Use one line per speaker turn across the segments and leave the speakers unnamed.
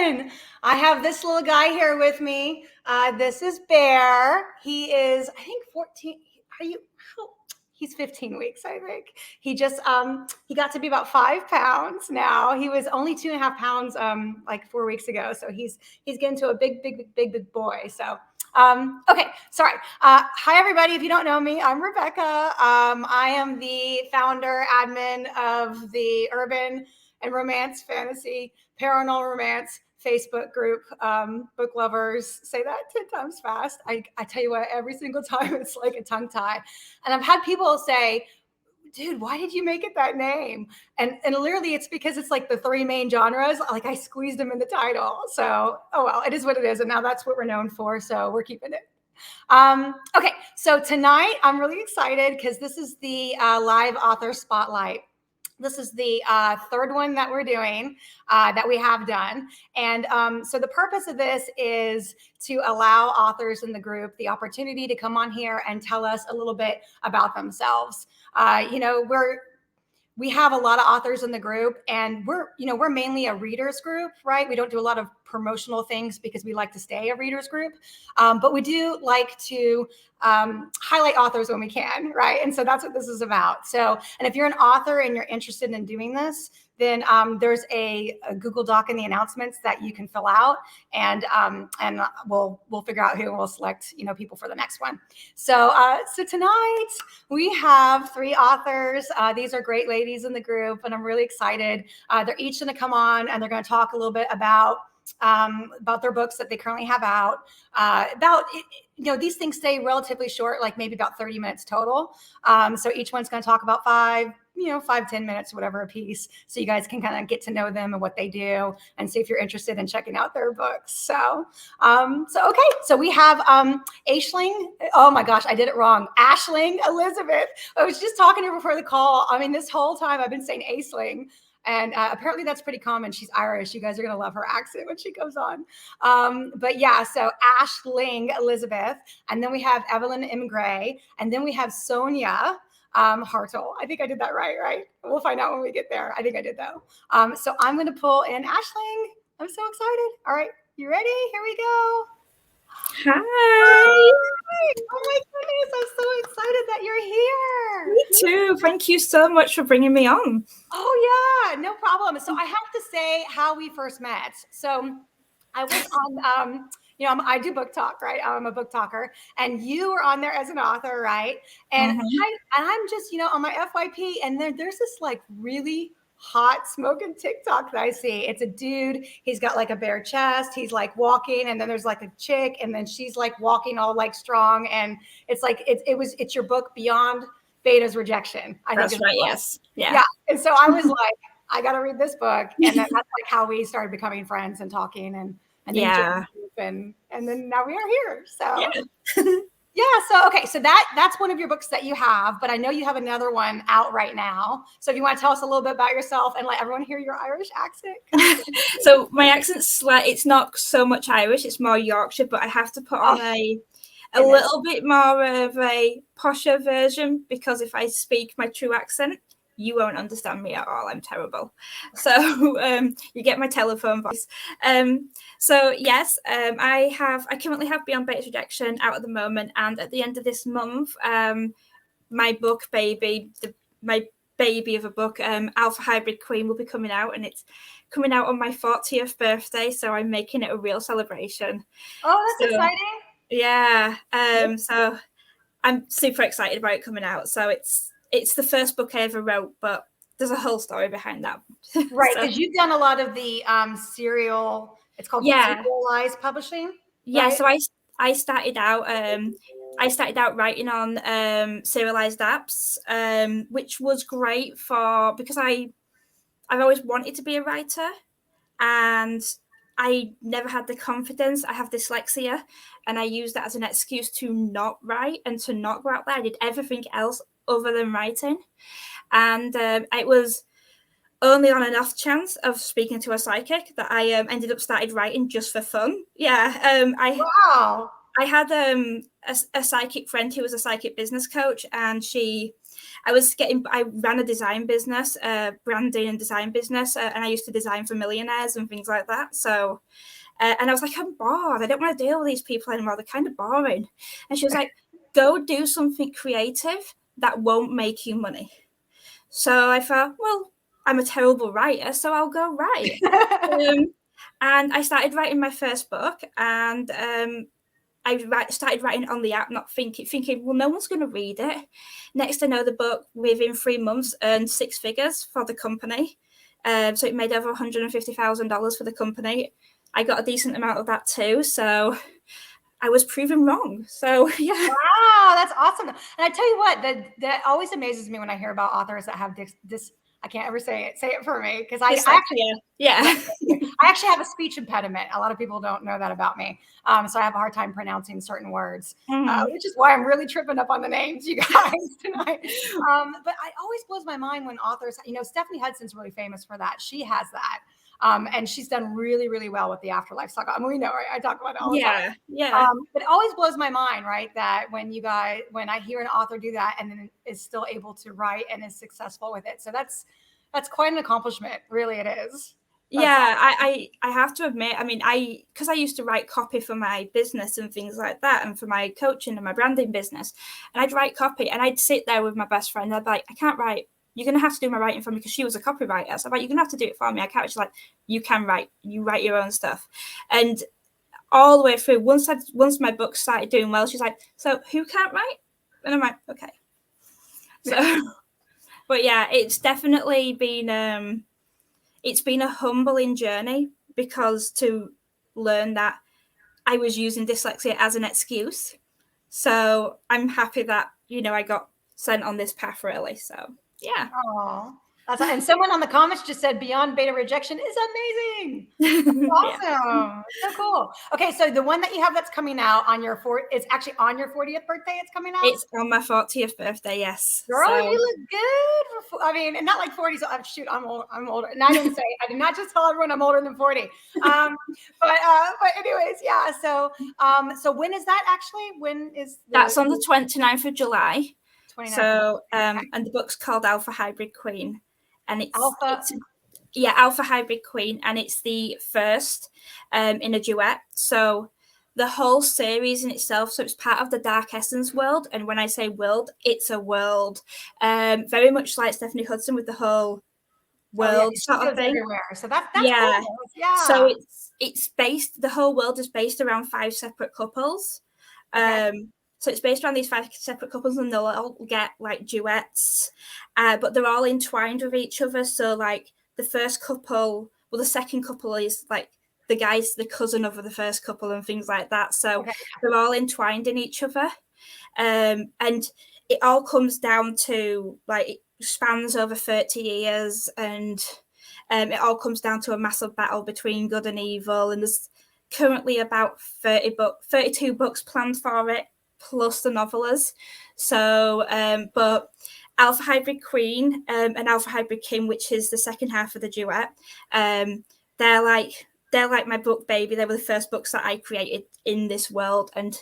Evelyn. I have this little guy here with me. This is Bear. He is, I think, 14. He's 15 weeks, I think. He got to be about 5 pounds now. He was only 2.5 pounds like 4 weeks ago. So he's getting to a big boy. So okay, sorry. Hi, everybody. If you don't know me, I'm Rebecca. I am the founder, admin of the Urban and Romance Fantasy Paranormal Romance Facebook group. Book lovers, say that 10 times fast. I tell you what, every single time it's like a tongue tie. And I've had people say, dude, why did you make it that name? And literally it's because it's like the 3 main genres. Like I squeezed them in the title. So, oh well, it is what it is. And now that's what we're known for. So we're keeping it. Okay, so tonight I'm really excited because this is the live author spotlight. This is the 3rd one that we're doing, that we have done. And so the purpose of this is to allow authors in the group the opportunity to come on here and tell us a little bit about themselves. We have a lot of authors in the group, and we're mainly a readers group, right? We don't do a lot of promotional things because we like to stay a readers group, but we do like to highlight authors when we can, right? And so that's what this is about. So, and if you're an author and you're interested in doing this, then there's a Google Doc in the announcements that you can fill out, and we'll figure out who, and we'll select people for the next one. So tonight we have 3 authors. These are great ladies in the group, and I'm really excited. They're each going to come on, and they're going to talk a little bit about their books that they currently have out. These things stay relatively short, like maybe about 30 minutes total. So each one's going to talk about 5-10 minutes, whatever a piece. So you guys can kind of get to know them and what they do and see if you're interested in checking out their books. So okay. So we have Aisling. Oh my gosh, I did it wrong. Aisling Elizabeth. I was just talking to her before the call. I mean, this whole time I've been saying Aisling. And apparently that's pretty common. She's Irish. You guys are going to love her accent when she goes on. But yeah, so Aisling Elizabeth. And then we have Evelyn M. Gray. And then we have Sonia Hartl. I think I did that right? We'll find out when we get there. I think I did, though. So I'm going to pull in Aisling. I'm so excited. All right. You ready? Here we go.
Hi.
Oh my goodness, I'm so excited that you're here.
Me too. Thank you so much for bringing me on.
Oh yeah, no problem. So I have to say how we first met. So I was on, I do book talk, right? I'm a book talker, and you were on there as an author, right? And I'm just, on my FYP, and there's this like really hot smoking TikTok that I see. It's a dude. He's got like a bare chest. He's like walking, and then there's like a chick, and then she's like walking all like strong, and it's like it's your book Beyond Beta's Rejection. I think that's right. Yes. Yeah. And so I was like, I got to read this book, and that's like how we started becoming friends and talking, and then now we are here. So. Yeah. So, okay. So that's one of your books that you have, but I know you have another one out right now. So if you want to tell us a little bit about yourself and let everyone hear your Irish accent.
So my accent's it's not so much Irish, it's more Yorkshire, but I have to put on a little bit more of a posher version, because if I speak my true accent, you won't understand me at all. I'm terrible. So you get my telephone voice. So yes, I currently have Beyond Beta's Rejection out at the moment, and at the end of this month, my book my baby of a book, Alpha Hybrid Queen, will be coming out, and it's coming out on my 40th birthday. So I'm making it a real celebration.
Oh, that's exciting.
Yeah. So I'm super excited about it coming out. So it's the first book I ever wrote, but there's a whole story behind that.
Right, because you've done a lot of the serial. It's called serialized publishing.
Yeah, right? So I started out writing on serialized apps, which was great because I've always wanted to be a writer, and I never had the confidence. I have dyslexia, and I used that as an excuse to not write and to not go out there. I did everything else other than writing, and it was only on an off chance of speaking to a psychic that I ended up started writing just for fun. Yeah,
wow.
I had a psychic friend who was a psychic business coach, and I ran a design business, branding and design business, and I used to design for millionaires and things like that. So, and I was like, I'm bored. I don't want to deal with these people anymore. They're kind of boring. And she was like, go do something creative that won't make you money. So I thought, well, I'm a terrible writer, so I'll go write. And I started writing my first book, and I started writing on the app, not thinking, well, no one's going to read it. Next, I know the book within 3 months earned 6 figures for the company. So it made over $150,000 for the company. I got a decent amount of that too. So I was proven wrong. So yeah.
Wow, that's awesome. And I tell you what, that always amazes me when I hear about authors that have this I can't ever say it. Say it for me, because I actually have a speech impediment. A lot of people don't know that about me. So I have a hard time pronouncing certain words, which is why I'm really tripping up on the names, you guys, tonight. But it always blows my mind when authors, Stephanie Hudson's really famous for that. She has that. And she's done really, really well with the Afterlife Saga. I mean, we know, right? I talk about it all the time.
Yeah.
But it always blows my mind, right? That when I hear an author do that and then is still able to write and is successful with it. So that's quite an accomplishment. Really, it is.
I have to admit, I mean, because I used to write copy for my business and things like that, and for my coaching and my branding business, and I'd write copy, and I'd sit there with my best friend. I'd be like, I can't write. You're going to have to do my writing for me, because she was a copywriter. So I'm like, you're going to have to do it for me. I can't. She's like, you can write. You write your own stuff. And all the way through, once my book started doing well, she's like, so who can't write? And I'm like, okay. So, but yeah, it's definitely been it's been a humbling journey, because to learn that I was using dyslexia as an excuse. So I'm happy that, I got sent on this path, really. So yeah.
Oh, and someone on the comments just said Beyond Beta Rejection is amazing. That's awesome. So cool. Okay, so the one that you have that's coming out it's actually on your 40th birthday. It's coming out.
It's on my 40th birthday. Yes.
Girl, you look good. And not like 40. So shoot, I'm old. I'm older. And I did not just tell everyone I'm older than 40. But anyways, yeah. So when is that actually?
That's on the 29th of July.
29th.
So and the book's called Alpha Hybrid Queen, and it's
Alpha.
Alpha Hybrid Queen, and it's the first in a duet. So the whole series in itself, so it's part of the Dark Essence world. And when I say world, it's a world very much like Stephanie Hudson, with the whole world sort of thing.
Everywhere. So that's cool. Yeah.
So the whole world is based around 5 separate couples. Okay. So it's based around these 5 separate couples, and they'll all get like duets, but they're all entwined with each other. So like the second couple is like the guy's the cousin of the first couple and things like that. So they're all entwined in each other. And it all comes down to like, it spans over 30 years, and it all comes down to a massive battle between good and evil. And there's currently about 32 books planned for it, plus the novellas. So, but Alpha Hybrid Queen and Alpha Hybrid King, which is the second half of the duet, they're like my book baby. They were the first books that I created in this world, and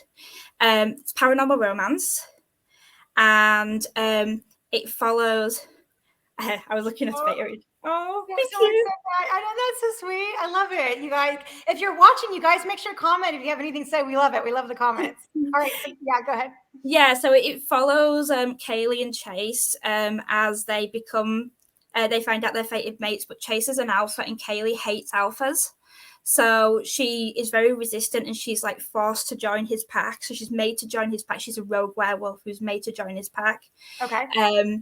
it's paranormal romance, and it follows. I was looking at it. Oh, thank you.
I know, that's so sweet. I love it. You guys, if you're watching, you guys make sure to comment if you have anything to say. We love it. We love the comments. All right. Yeah, go ahead.
Yeah, so it follows Kaylee and Chase as they become, they find out they're fated mates, but Chase is an alpha and Kaylee hates alphas. So she is very resistant, and she's like forced to join his pack. So she's made to join his pack. She's a rogue werewolf who's made to join his pack.
Okay.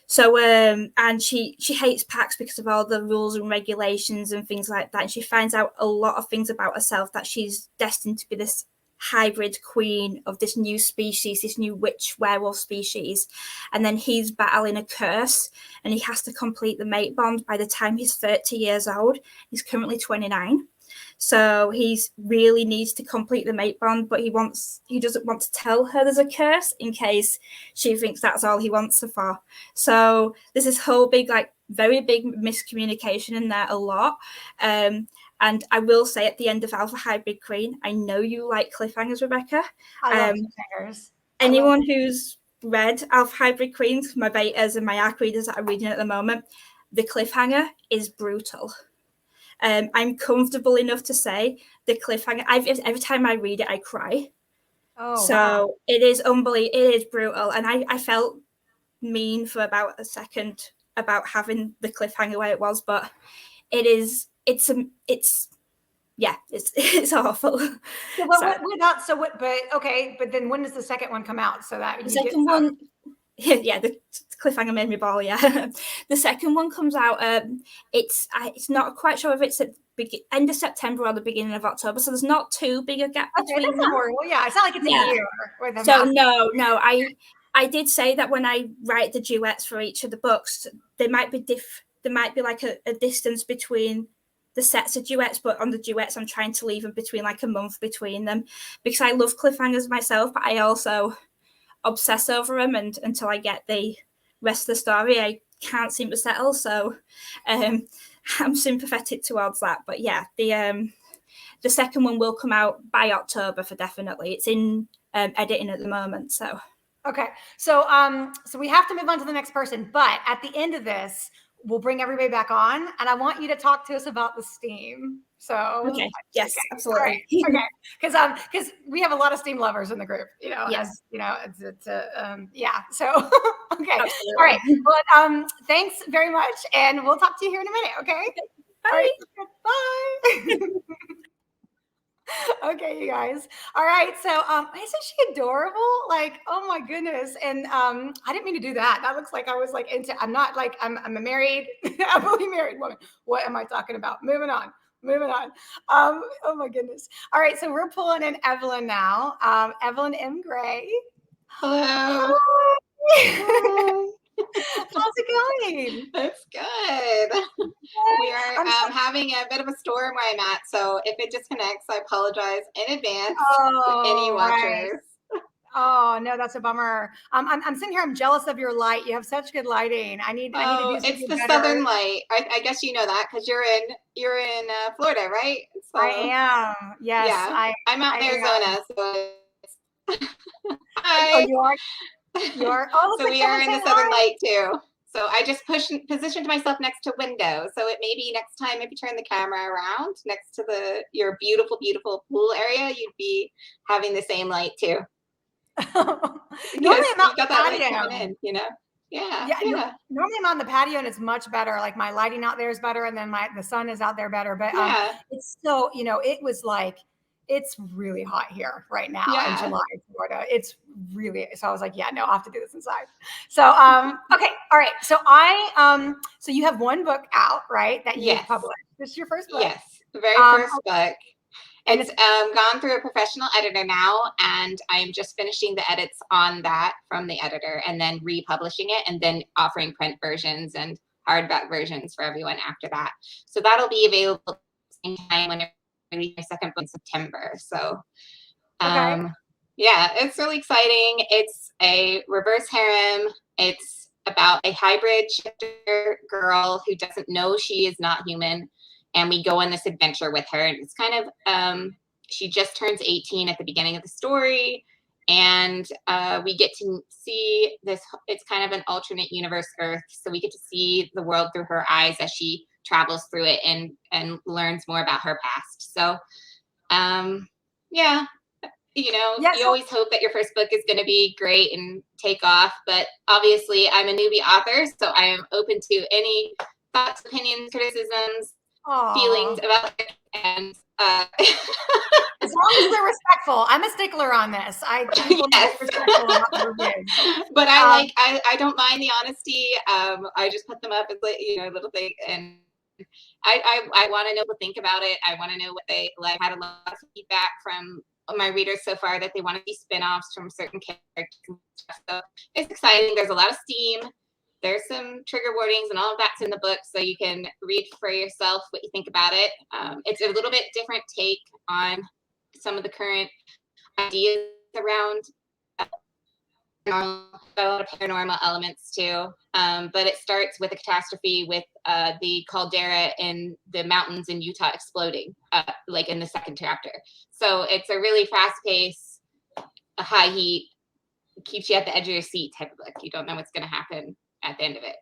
So, and she hates packs because of all the rules and regulations and things like that. And she finds out a lot of things about herself, that she's destined to be this hybrid queen of this new species, this new witch werewolf species. And then he's battling a curse, and he has to complete the mate bond by the time he's 30 years old. He's currently 29. So he really needs to complete the mate bond, but he doesn't want to tell her there's a curse in case she thinks that's all he wants her for. So there's this whole big, like very big miscommunication in there a lot. And And I will say at the end of Alpha Hybrid Queen, I know you like cliffhangers, Rebecca.
I love cliffhangers.
Anyone who's read Alpha Hybrid Queens, my betas and my ARC readers that are reading at the moment, the cliffhanger is brutal. I'm comfortable enough to say the cliffhanger, every time I read it, I cry.
Oh,
so
wow.
It is unbelievable. It is brutal. And I felt mean for about a second about having the cliffhanger where it was, but it's awful.
But then when does the second one come out? So that
the second one, yeah, the cliffhanger made me bawl. Yeah, the second one comes out. It's not quite sure if it's at end of September or the beginning of October. So there's not too big a gap between
them. Horrible. Yeah, it's not like it's a year.
So no, I did say that when I write the duets for each of the books, there might be like a distance between the sets of duets, but on the duets I'm trying to leave them between like a month between them, because I love cliffhangers myself, but I also obsess over them, and until I get the rest of the story I can't seem to settle. So I'm sympathetic towards that. But yeah, the second one will come out by October for definitely. It's in editing at the moment. So
okay, so we have to move on to the next person, but at the end of this we'll bring everybody back on, and I want you to talk to us about the Steam. So
okay, yes, absolutely.
Okay, because we have a lot of Steam lovers in the group.
Yes.
As you know, yeah. So okay,
absolutely.
All right. Well, thanks very much, and we'll talk to you here in a minute. Okay.
Bye.
All right, bye. Okay, you guys. All right. So isn't she adorable? Like, oh my goodness. And I didn't mean to do that. That looks like I was like I'm not like I'm a married, happily married woman. What am I talking about? Moving on. Oh my goodness. All right. So we're pulling in Evelyn now. Evelyn M. Gray.
Hello.
Hi. How's it going?
It's good. We are having a bit of a storm where I'm at, so if it disconnects, I apologize in advance to any watchers.
Right. Oh no, that's a bummer. I'm sitting here. I'm jealous of your light. You have such good lighting. I need to do something
it's the
better.
southern light. I guess you know that because you're in Florida, right?
So, I am. Yes.
Yeah. I'm out in Arizona, so
hi. Oh, you are. Oh,
so we are in the southern light too. So I just positioned myself next to window. So it may be next time if you turn the camera around next to your beautiful, beautiful pool area, you'd be having the same light too.
Normally I'm out the patio.
Yeah.
Normally I'm on the patio and it's much better. Like my lighting out there is better, and then the sun is out there better. But it's still, it was like, it's really hot here right now in July, Florida. It's really, so I was like, no, I'll have to do this inside. So, okay. All right. So so you have one book out, right? That you published. This is your first book.
Yes. The very first book. It's gone through a professional editor now, and I'm just finishing the edits on that from the editor and then republishing it and then offering print versions and hardback versions for everyone after that. So that'll be available at the same time when I release my second book in September. So it's really exciting. It's a reverse harem. It's about a hybrid shifter girl who doesn't know she is not human. And we go on this adventure with her. And it's kind of, she just turns 18 at the beginning of the story. And we get to see this, it's kind of an alternate universe Earth. So we get to see the world through her eyes as she travels through it and learns more about her past. So, you always hope that your first book is going to be great and take off. But obviously, I'm a newbie author, so I am open to any thoughts, opinions, criticisms, feelings about it. And
as long as they're respectful. I'm a stickler on this. I respectful about the reviews.
But I don't mind the honesty. I just put them up as a little thing, and I want to know what they think about it. I want to know what they like. I had a lot of feedback from my readers so far that they want to see spin-offs from certain characters and stuff. So it's exciting. There's a lot of steam. There's some trigger warnings and all of that's in the book, so you can read for yourself what you think about it. It's a little bit different take on some of the current ideas around got a lot of paranormal elements too. But it starts with a catastrophe with the caldera in the mountains in Utah exploding, like in the second chapter. So it's a really fast-paced, a high heat, keeps you at the edge of your seat type of book. You don't know what's going to happen at the end of it.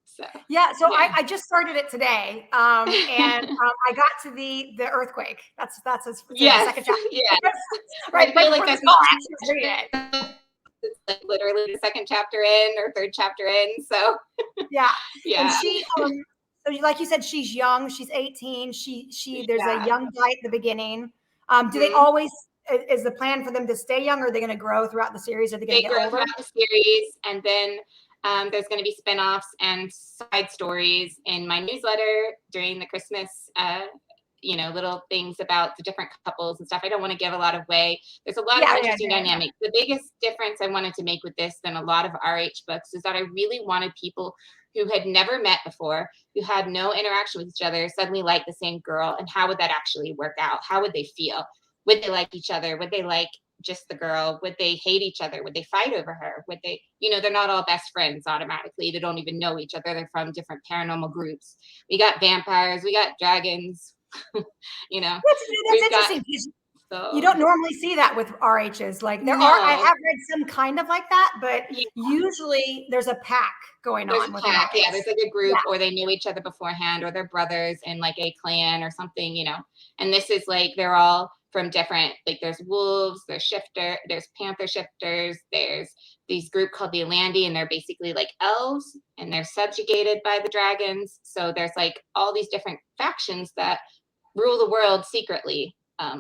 So
yeah, so yeah. I just started it today, and I got to the earthquake. That's the second chapter.
Yeah,
right.
I feel like that's not
read it.
It's like literally the second chapter in or third chapter in. So
yeah.
Yeah.
And she, so like you said, she's young. She's 18. There's a young guy at the beginning. Do they always? Is the plan for them to stay young, or are they going to grow throughout the series? Are they going to get older?
Throughout the series, and then there's going to be spin-offs and side stories in my newsletter during the Christmas, little things about the different couples and stuff. I don't want to give a lot away. There's a lot of interesting dynamics. The biggest difference I wanted to make with this than a lot of RH books is that I really wanted people who had never met before, who had no interaction with each other, suddenly like the same girl. And how would that actually work out? How would they feel? Would they like each other? Would they like just the girl? Would they hate each other? Would they fight over her? Would they, they're not all best friends automatically. They don't even know each other. They're from different paranormal groups. We got vampires, we got dragons,
That's interesting. So, you don't normally see that with RHs. Like I have read some kind of like that, but usually there's a pack going on.
There's there's like a group, or they knew each other beforehand, or they're brothers in like a clan or something, And this is like, they're all from different, like there's wolves, there's panther shifters, there's these group called the Alandi, and they're basically like elves, and they're subjugated by the dragons. So there's like all these different factions that rule the world secretly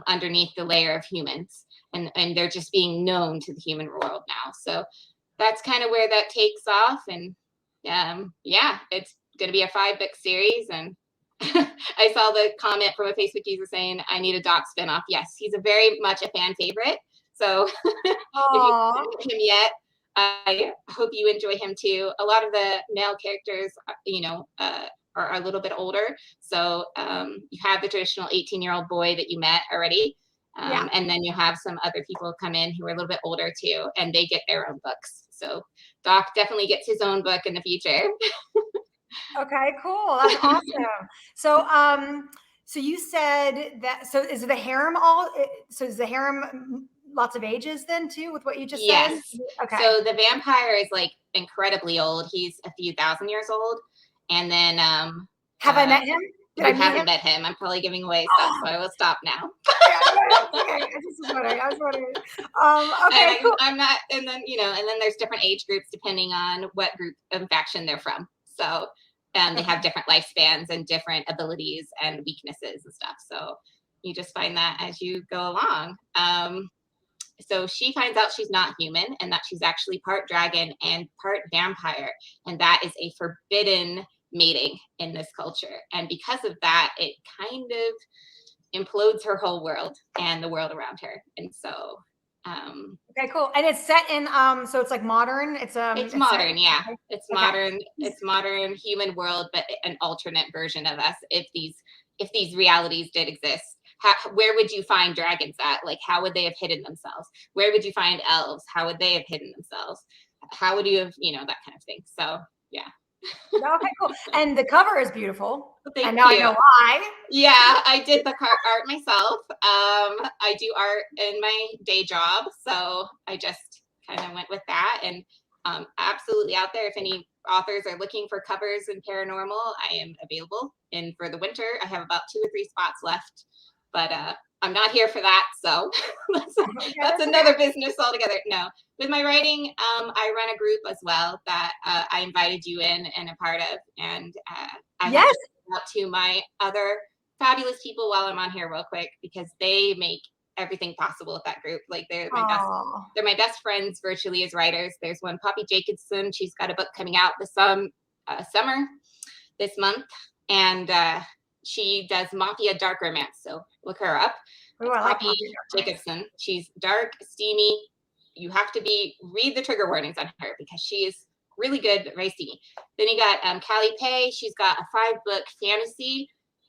underneath the layer of humans, and they're just being known to the human world now. So that's kind of where that takes off, and it's going to be a 5-book series. And I saw the comment from a Facebook user saying, I need a Doc spinoff. Yes, he's a very much a fan favorite. So if you haven't met him yet, I hope you enjoy him too. A lot of the male characters, are a little bit older. So you have the traditional 18-year-old boy that you met already. And then you have some other people come in who are a little bit older too, and they get their own books. So Doc definitely gets his own book in the future.
Okay, cool. That's awesome. So you said that, so is the harem is the harem lots of ages then too, with what you just said? Okay.
So the vampire is like incredibly old. He's a few thousand years old. And then
have I met him?
I haven't met him. I'm probably giving away stuff, so I will stop now.
Okay. I was wondering. Okay, cool.
I'm not, and then there's different age groups depending on what group of faction they're from. So they have different lifespans and different abilities and weaknesses and stuff. So you just find that as you go along. So she finds out she's not human, and that she's actually part dragon and part vampire, and that is a forbidden mating in this culture. And because of that, it kind of implodes her whole world and the world around her. And so
okay, cool. And it's set in so it's like modern. It's
modern, it's modern. It's modern human world, but an alternate version of us. If these realities did exist, where would you find dragons at? Like, how would they have hidden themselves? Where would you find elves? How would they have hidden themselves? How would you have, that kind of thing. So yeah.
Okay, cool. And the cover is beautiful.
Thank
and now
you.
I know why.
Yeah, I did the art myself. I do art in my day job, so I just kind of went with that. And absolutely out there, if any authors are looking for covers in paranormal, I am available. And for the winter, I have about 2 or 3 spots left, but I'm not here for that. So that's another business altogether. No, with my writing, I run a group as well that I invited you in and a part of. And I have to shout out to my other fabulous people while I'm on here real quick, because they make everything possible with that group. Like they're my best friends virtually as writers. There's one, Poppy Jacobson. She's got a book coming out this summer, this month. And she does Mafia dark romance. So look her up.
Ooh, I like
Poppy Jacobson. She's dark, steamy. You have to read the trigger warnings on her, because she is really good, but very steamy. Then you got Callie Pay. She's got a 5-book fantasy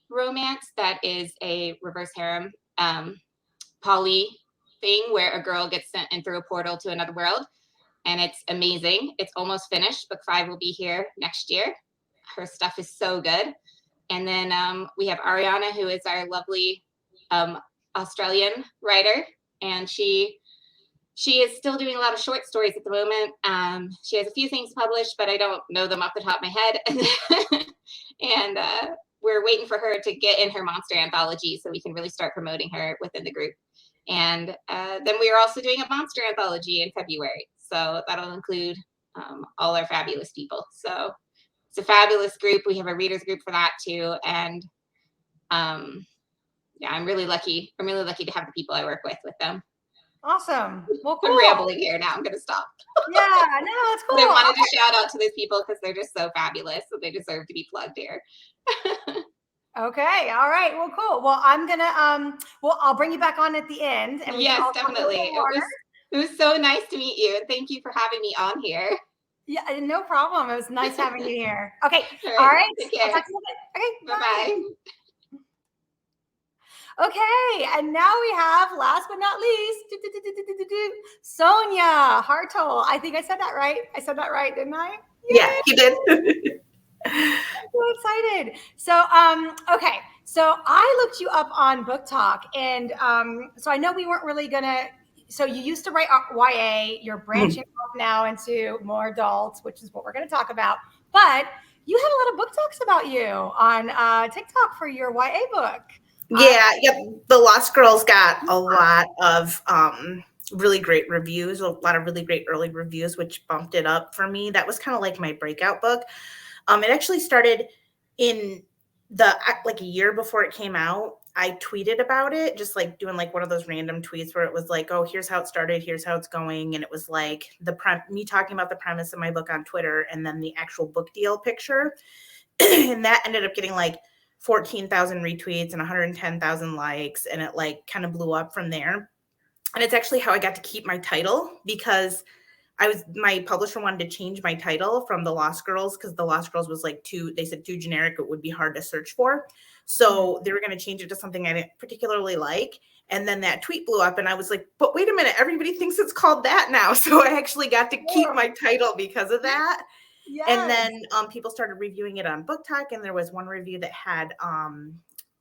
romance that is a reverse harem poly thing where a girl gets sent in through a portal to another world. and it's amazing. It's almost finished. Book 5 will be here next year. Her stuff is so good. And then we have Ariana, who is our lovely Australian writer, and she is still doing a lot of short stories at the moment. She has a few things published, but I don't know them off the top of my head. And we're waiting for her to get in her monster anthology so we can really start promoting her within the group. And then we are also doing a monster anthology in February. So that'll include all our fabulous people. So it's a fabulous group. We have a readers group for that too. And yeah, I'm really lucky. I'm really lucky to have the people I work with them.
Awesome. Well, cool.
I'm rambling here now. I'm going to stop.
Yeah, no, that's cool.
But I wanted to shout out to those people because they're just so fabulous. So they deserve to be plugged here.
Okay. All right. Well, cool. Well, I'm going to, I'll bring you back on at the end. And
yes, definitely. It was so nice to meet you. And thank you for having me on here.
Yeah, no problem. It was nice having you here. Okay.
All right.
Take care. I'll talk to you later. Okay.
Bye-bye.
Okay, and now we have, last but not least, Sonia Hartl. I think I said that right. I said that right, didn't I?
Yay! Yeah, you did.
I'm so excited. So, okay, so I looked you up on Book Talk, and so I know we weren't really gonna. So you used to write YA. You're branching off now into more adults, which is what we're going to talk about. But you had a lot of book talks about you on TikTok for your YA book.
Yeah, the Lost Girls got a lot of really great reviews, a lot of really great early reviews, which bumped it up for me. That was kind of like my breakout book. It actually started in like a year before it came out. I tweeted about it, just like doing like one of those random tweets where it was like, oh, here's how it started, here's how it's going. And it was like me talking about the premise of my book on Twitter and then the actual book deal picture. And that ended up getting like 14,000 retweets and 110,000 likes, and it like kind of blew up from there. And it's actually how I got to keep my title, because my publisher wanted to change my title from The Lost Girls, because The Lost Girls was like too generic. It would be hard to search for. So they were going to change it to something I didn't particularly like. And then that tweet blew up and I was like, but wait a minute, everybody thinks it's called that now. So I actually got to keep my title because of that. Yes. And then people started reviewing it on Book Talk, and there was one review that had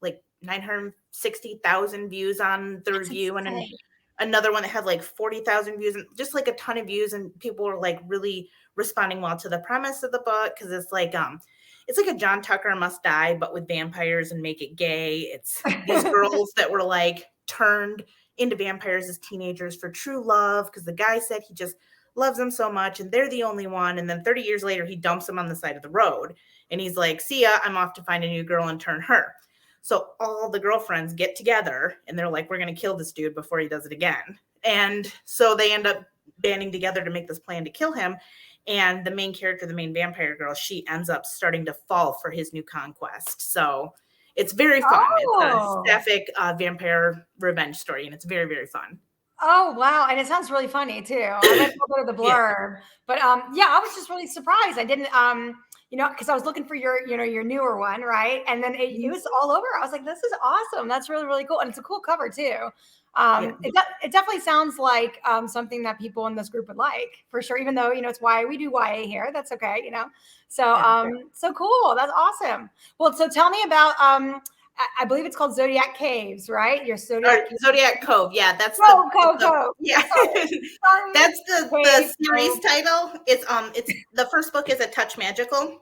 like 960,000 views on the review, and another one that had like 40,000 views, and just like a ton of views, and people were like really responding well to the premise of the book, because it's like a John Tucker Must Die, but with vampires and make it gay. It's these girls that were like turned into vampires as teenagers for true love, because the guy said he just loves them so much and they're the only one. And then 30 years later, he dumps them on the side of the road. And he's like, see ya, I'm off to find a new girl and turn her. So all the girlfriends get together and they're like, we're going to kill this dude before he does it again. And so they end up banding together to make this plan to kill him. And the main character, the main vampire girl, she ends up starting to fall for his new conquest. So it's very fun. Oh. It's a sapphic vampire revenge story, and it's very, very fun.
Oh, wow. And it sounds really funny too. I read a little bit of the blurb, but yeah, I was just really surprised. I didn't, because I was looking for your newer one, right? And then it was all over. I was like, this is awesome. That's really, really cool. And it's a cool cover too. It definitely sounds like something that people in this group would like, for sure, even though, it's why we do YA here. That's okay, So, so cool. That's awesome. Well, so tell me about, I believe it's called Zodiac Caves, right? Your
Zodiac Cove. Yeah, that's
Cove.
Yeah, sorry. That's the series title. It's the first book is A Touch Magical,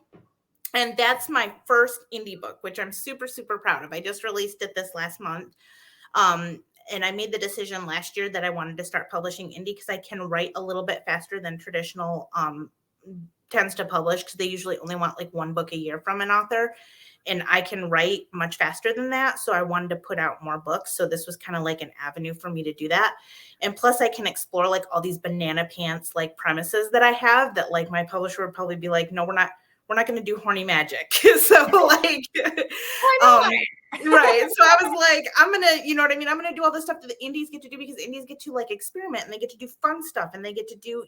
and that's my first indie book, which I'm super, super proud of. I just released it this last month, and I made the decision last year that I wanted to start publishing indie because I can write a little bit faster than traditional tends to publish, because they usually only want like one book a year from an author. And I can write much faster than that. So I wanted to put out more books. So this was kind of like an avenue for me to do that. And plus I can explore like all these banana pants like premises that I have that like my publisher would probably be like, no, we're not going to do horny magic. So like, right. So I was like, I'm going to, you know what I mean? I'm going to do all this stuff that the indies get to do, because indies get to like experiment and they get to do fun stuff and they get to do,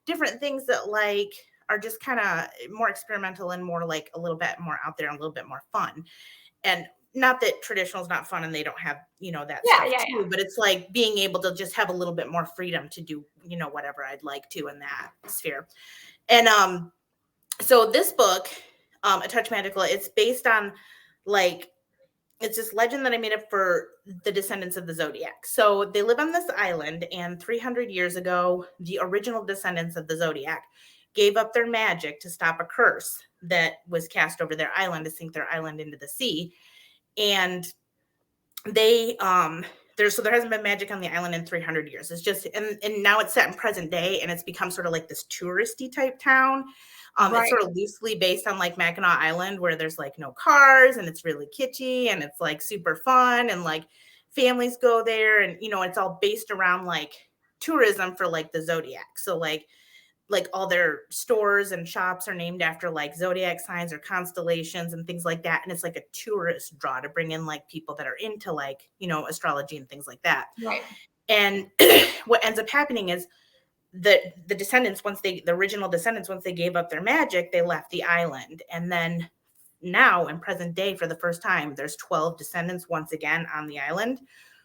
different things that like are just kind of more experimental and more like a little bit more out there and a little bit more fun. And not that traditional is not fun and they don't have, that
Yeah,
stuff too, but it's like being able to just have a little bit more freedom to do, whatever I'd like to in that sphere. And so this book, A Touch Magical, it's based on like, it's this legend that I made up for the descendants of the Zodiac. So they live on this island, and 300 years ago, the original descendants of the Zodiac gave up their magic to stop a curse that was cast over their island to sink their island into the sea. And they there hasn't been magic on the island in 300 years. It's just and now it's set in present day, and it's become sort of like this touristy type town. It's sort of loosely based on like Mackinac Island, where there's like no cars and it's really kitschy and it's like super fun, and like families go there, and it's all based around like tourism for like the Zodiac. So like all their stores and shops are named after like Zodiac signs or constellations and things like that. And it's like a tourist draw to bring in like people that are into like, astrology and things like that.
Right.
And what ends up happening is the descendants, the original descendants, once they gave up their magic, they left the island. And then now in present day, for the first time, there's 12 descendants once again on the island,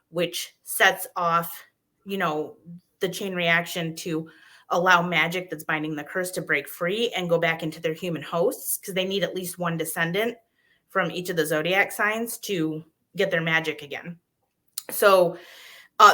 which sets off, the chain reaction to allow magic that's binding the curse to break free and go back into their human hosts, because they need at least one descendant from each of the Zodiac signs to get their magic again. So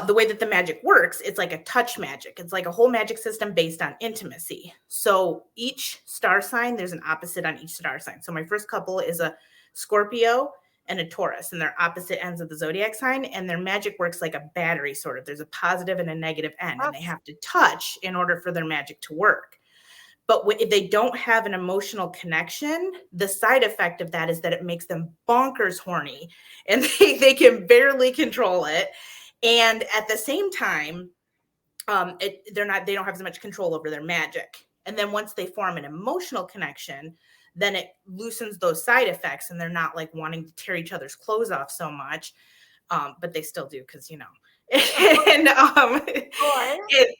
the way that the magic works, it's like a touch magic. It's like a whole magic system based on intimacy. So each star sign, there's an opposite on each star sign. So my first couple is a Scorpio and a Taurus, and they're opposite ends of the Zodiac sign, and their magic works like a battery sort of. There's a positive and a negative end, and they have to touch in order for their magic to work. But if they don't have an emotional connection, the side effect of that is that it makes them bonkers horny, and they can barely control it. And at the same time, they don't have as much control over their magic. And then once they form an emotional connection, then it loosens those side effects, and they're not like wanting to tear each other's clothes off so much. But they still do, because and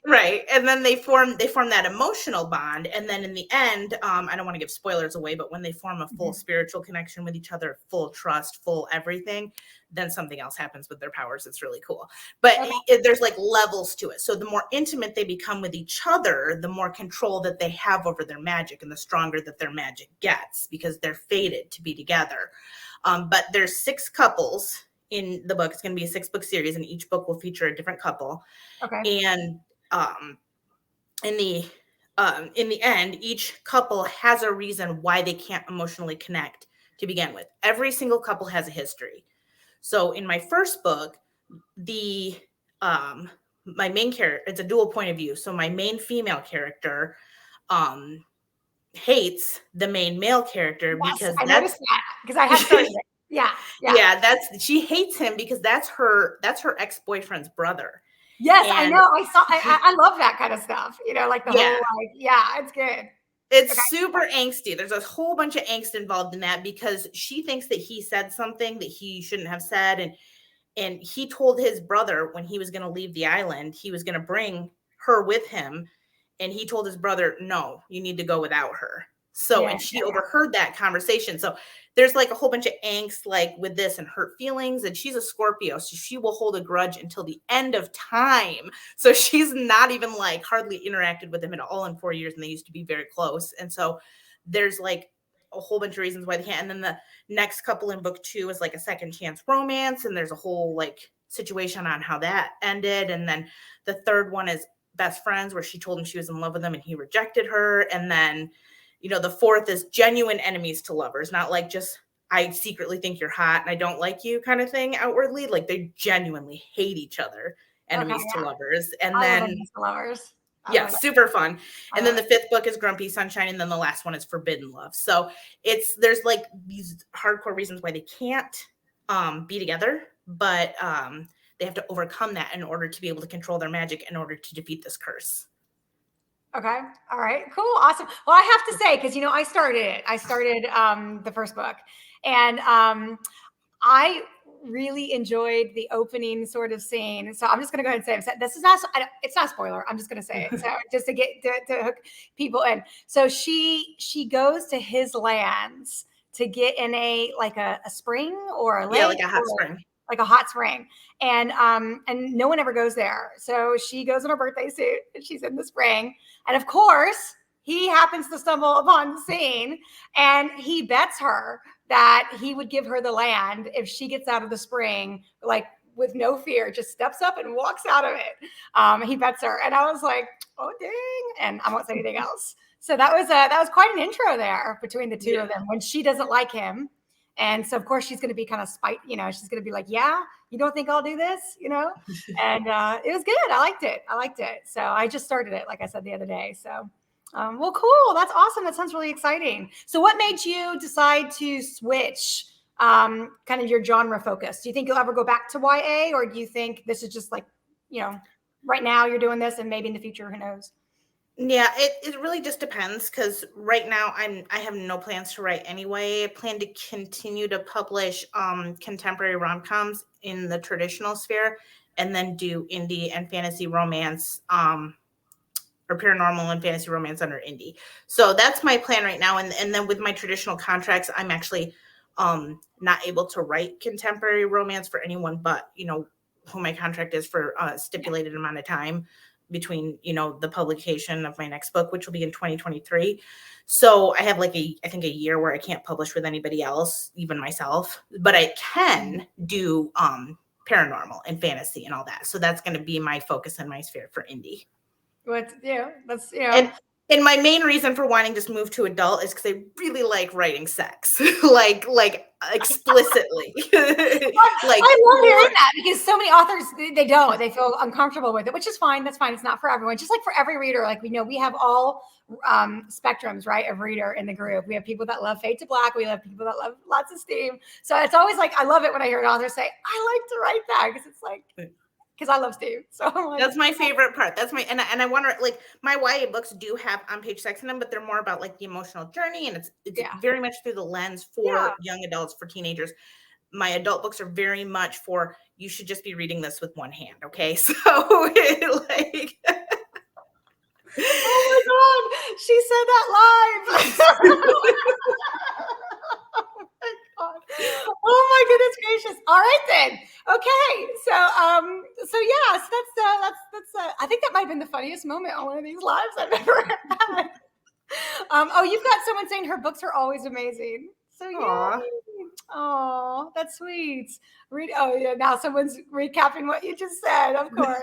right. And then they form that emotional bond. And then in the end, I don't want to give spoilers away, but when they form a full spiritual connection with each other, full trust, full everything, then something else happens with their powers. It's really cool. But there's like levels to it. So the more intimate they become with each other, the more control that they have over their magic, and the stronger that their magic gets, because they're fated to be together. But there's 6 couples in the book. It's going to be a 6-book series, and each book will feature a different couple. Okay. And in the end, each couple has a reason why they can't emotionally connect to begin with. Every single couple has a history. So in my first book, my main character, it's a dual point of view. So my main female character hates the main male character, because
I noticed that, because I have started it. Yeah.
She hates him because that's her ex-boyfriend's brother.
Yes, and I know. I love that kind of stuff. Like the whole it's good.
It's super angsty. There's a whole bunch of angst involved in that, because she thinks that he said something that he shouldn't have said, and he told his brother when he was going to leave the island, he was going to bring her with him, and he told his brother, no, you need to go without her. So, and she overheard that conversation. So there's like a whole bunch of angst like with this, and hurt feelings. And she's a Scorpio, so she will hold a grudge until the end of time. So she's not even like hardly interacted with him at all in 4 years, and they used to be very close. And so there's like a whole bunch of reasons why they can't. And then the next couple in book 2 is like a second chance romance, and there's a whole like situation on how that ended. And then the third one is best friends, where she told him she was in love with him and he rejected her. And then the fourth is genuine enemies to lovers, not like just I secretly think you're hot and I don't like you kind of thing outwardly. Like they genuinely hate each other, enemies to lovers. And then
enemies to lovers.
Super fun. And then the 5th book is Grumpy Sunshine, and then the last one is Forbidden Love. So there's like these hardcore reasons why they can't be together, but they have to overcome that in order to be able to control their magic, in order to defeat this curse.
Okay. All right. Cool. Awesome. Well, I have to say, because, I started it. I started the first book, and I really enjoyed the opening sort of scene. So I'm just going to go ahead and say, this is not, it's not a spoiler. I'm just going to say it. So just to hook people in. So she goes to his lands to get in a spring or a lake.
Yeah, like a hot spring.
Like a hot spring. And no one ever goes there. So she goes in her birthday suit and she's in the spring. And of course, he happens to stumble upon the scene and he bets her that he would give her the land if she gets out of the spring, like with no fear, just steps up and walks out of it. He bets her. And I was like, oh, dang. And I won't say anything else. So that was quite an intro there between the two of them when she doesn't like him. And so, of course, she's going to be kind of she's going to be like, yeah, you don't think I'll do this, And it was good. I liked it. So I just started it, like I said, the other day. So, well, cool. That's awesome. That sounds really exciting. So what made you decide to switch kind of your genre focus? Do you think you'll ever go back to YA, or do you think this is just like, right now you're doing this and maybe in the future, who knows?
Yeah, it really just depends, because right now I have no plans to write anyway. I plan to continue to publish contemporary rom-coms in the traditional sphere, and then do indie and fantasy romance, or paranormal and fantasy romance under indie. So that's my plan right now. And then with my traditional contracts, I'm actually not able to write contemporary romance for anyone but who my contract is for a stipulated amount of time between the publication of my next book, which will be in 2023. So I have I think a year where I can't publish with anybody else, even myself, but I can do paranormal and fantasy and all that. So that's going to be my focus and my sphere for indie. And my main reason for wanting to move to adult is because I really like writing sex, like explicitly.
I love hearing that, because so many authors, they feel uncomfortable with it, which is fine. That's fine. It's not for everyone. Just like for every reader, we have all spectrums, right, of reader in the group. We have people that love Fade to Black. We have people that love lots of steam. So it's always I love it when I hear an author say, I like to write that, because it's because I love Steve. So
that's my favorite part. That's and I wonder, my YA books do have on-page sex in them, but they're more about the emotional journey, and it's very much through the lens for young adults, for teenagers. My adult books are very much for, you should just be reading this with one hand, okay? So oh
my God, she said that live. Oh my goodness gracious! All right then. Okay, so yes, that's. I think that might have been the funniest moment on one of these lives I've ever had. You've got someone saying her books are always amazing. So yeah. Oh, that's sweet. Now someone's recapping what you just said. Of course.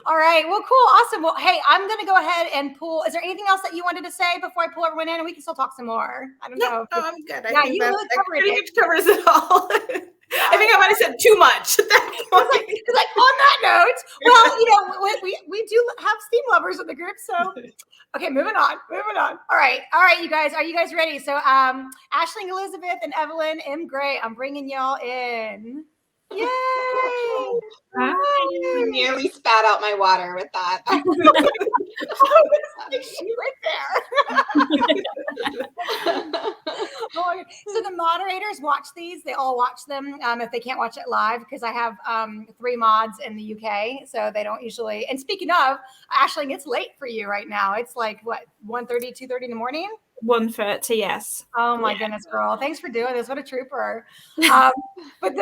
All right. Well, cool. Awesome. Well, hey, I'm going to go ahead and pull. Is there anything else that you wanted to say before I pull everyone in? And we can still talk some more. I don't know.
No, I'm good.
I think
that pretty much covers it all. I think I might have said too much at that point.
On that note, well, we do have steam lovers in the group, so okay, moving on. All right, you guys, are you guys ready? So, Aisling, Elizabeth, and Evelyn, M. Gray, I'm bringing y'all in. Yay!
I nearly spat out my water with that.
She's right there. So the moderators watch these. They all watch them if they can't watch it live, because I have 3 mods in the UK, so they don't usually. And speaking of, Aisling, it's late for you right now. It's what, 1:30, 2:30 in the morning?
1:30, yes.
Oh my goodness, girl! Thanks for doing this. What a trooper! But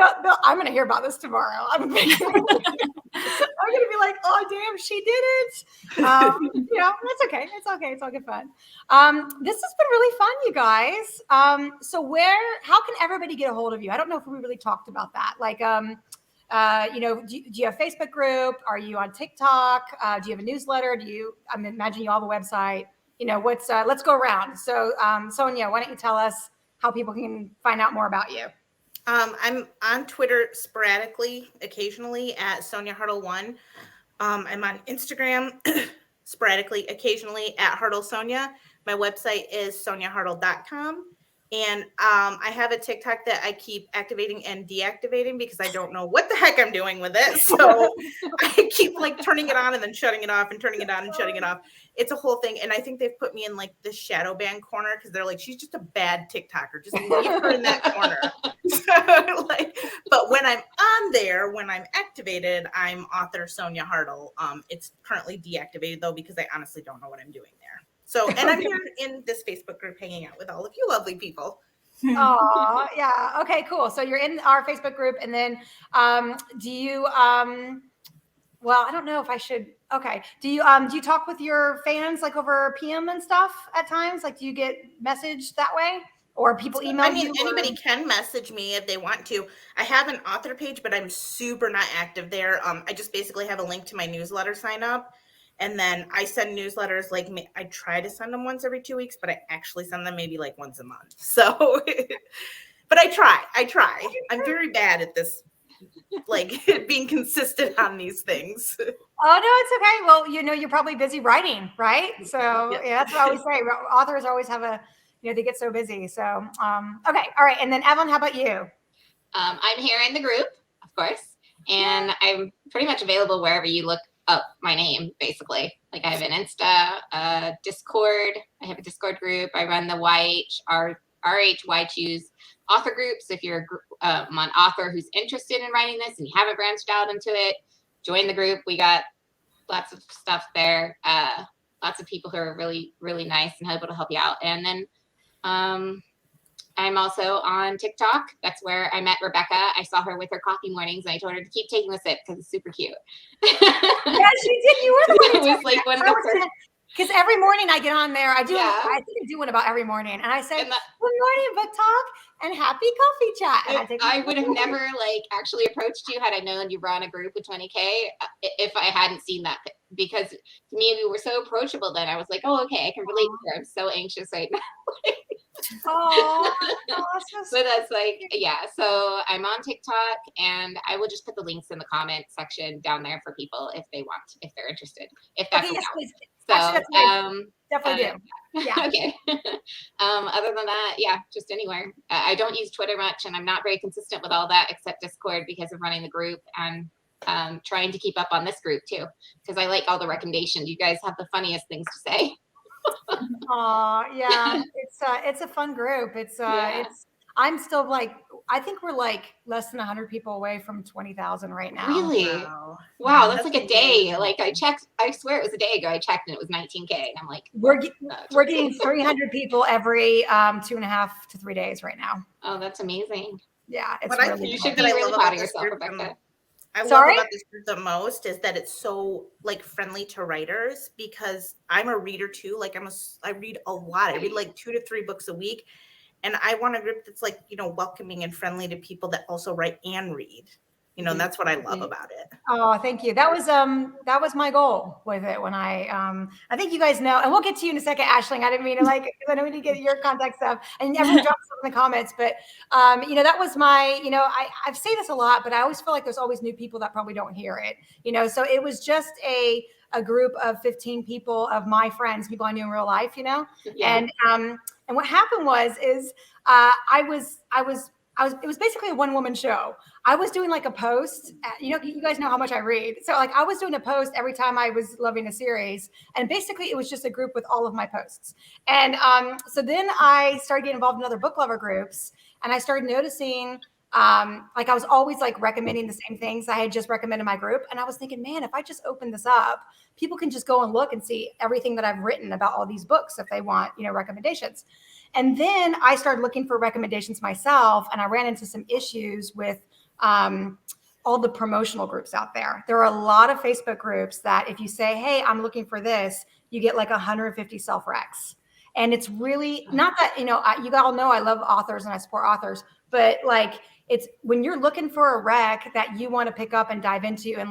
I'm going to hear about this tomorrow. I'm going to be like, oh damn, she did it. That's okay. It's okay. It's all good fun. This has been really fun, you guys. So how can everybody get a hold of you? I don't know if we really talked about that. Do you have a Facebook group? Are you on TikTok? Do you have a newsletter? I imagine you all have a website. Let's go around. So, Sonia, why don't you tell us how people can find out more about you?
I'm on Twitter sporadically, occasionally at Sonia Hartl 1. I'm on Instagram sporadically, occasionally at Hartl Sonia. My website is soniahartl.com. And I have a TikTok that I keep activating and deactivating because I don't know what the heck I'm doing with it. So I keep turning it on and then shutting it off and turning it on and shutting it off. It's a whole thing. And I think they've put me in the shadow ban corner because they're she's just a bad TikToker. Just leave her in that corner. So, but when I'm on there, when I'm activated, I'm author Sonia Hartl. It's currently deactivated though, because I honestly don't know what I'm doing there. So, and I'm here in this Facebook group hanging out with all of you lovely people.
Oh, yeah. Okay, cool. So you're in our Facebook group, and then do you well, I don't know if I should. Okay. Do you talk with your fans like over PM and stuff at times? Like, do you get messaged that way, or people email
I mean,
you?
anybody can message me if they want to. I have an author page, but I'm super not active there. I just basically have a link to my newsletter sign up. And then I send newsletters, like I try to send them once every 2 weeks, but I actually send them maybe like once a month. So, but I try. I'm very bad at this, like being consistent on these things.
Oh, no, it's okay. Well, you're probably busy writing, right? So yeah, that's what I always say. Authors always have they get so busy. So, okay. All right. And then Evelyn, how about you?
I'm here in the group, of course, and I'm pretty much available wherever you look up my name, basically. Like, I have an Insta, Discord. I have a Discord group. I run the RHY Choose author group. So if you're an author who's interested in writing this and you haven't branched out into it, join the group. We got lots of stuff there. Lots of people who are really, really nice and able to help you out. And then I'm also on TikTok. That's where I met Rebecca. I saw her with her coffee mornings, and I told her to keep taking the sip because it's super cute.
Yeah, she did. You were the one.
It was like one of the first.
Because every morning I get on there, I think I do one about every morning, and I say, "Good morning, book talk, and happy coffee chat." And
I would have never actually approached you had I known you were on a group with 20K if I hadn't seen that, because to me we were so approachable then. I was like, oh, okay, I can relate to her. I'm so anxious right now.
Oh,
so that's so I'm on TikTok, and I will just put the links in the comment section down there for people if they want, if they're interested, if that's
okay, yes, please.
So
actually, definitely do. Yeah.
Okay. Other than that, just anywhere. I don't use Twitter much, and I'm not very consistent with all that except Discord because of running the group and trying to keep up on this group too, because I like all the recommendations. You guys have the funniest things to say.
Oh, yeah. It's a fun group. I'm still I think we're less than 100 people away from 20,000 right now.
Really? Wow, that's like a day. I checked, I swear it was a day ago. I checked and it was 19K. And I'm like,
we're getting 300 people every 2.5 to 3 days right now.
Oh, that's amazing.
Yeah, it's
you should be really proud of yourself, Rebecca.
I love about this group the most is that it's so friendly to writers, because I'm a reader too. I read a lot. I read 2 to 3 books a week. And I want a group that's welcoming and friendly to people that also write and read. That's what I love about it.
Oh, thank you. That was my goal with it when I think you guys know, and we'll get to you in a second, Aisling. I didn't mean to because I know we need to get your contact stuff, and everyone drops stuff in the comments. But that was my, I say this a lot, but I always feel like there's always new people that probably don't hear it. So it was just a group of 15 people of my friends, people I knew in real life, yeah. And what happened was it was basically a one-woman show. I was doing a post. You guys know how much I read. So I was doing a post every time I was loving a series. And basically it was just a group with all of my posts. And so then I started getting involved in other book lover groups. And I started noticing, I was always recommending the same things I had just recommended my group. And I was thinking, man, if I just open this up, people can just go and look and see everything that I've written about all these books if they want, recommendations. And then I started looking for recommendations myself, and I ran into some issues with all the promotional groups out there. There are a lot of Facebook groups that if you say, hey, I'm looking for this, you get 150 self-recs. And it's really not that, you all know I love authors and I support authors, but it's when you're looking for a rec that you want to pick up and dive into and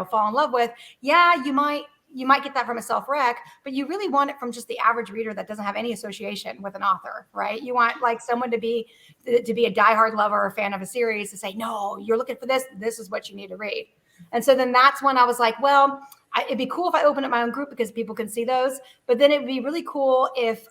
fall in love with, you might get that from a self-rec, but you really want it from just the average reader that doesn't have any association with an author, right? You want someone to be a diehard lover or fan of a series to say, no, you're looking for this. This is what you need to read. And so then that's when I was like, well, it'd be cool if I open up my own group because people can see those. But then it'd be really cool if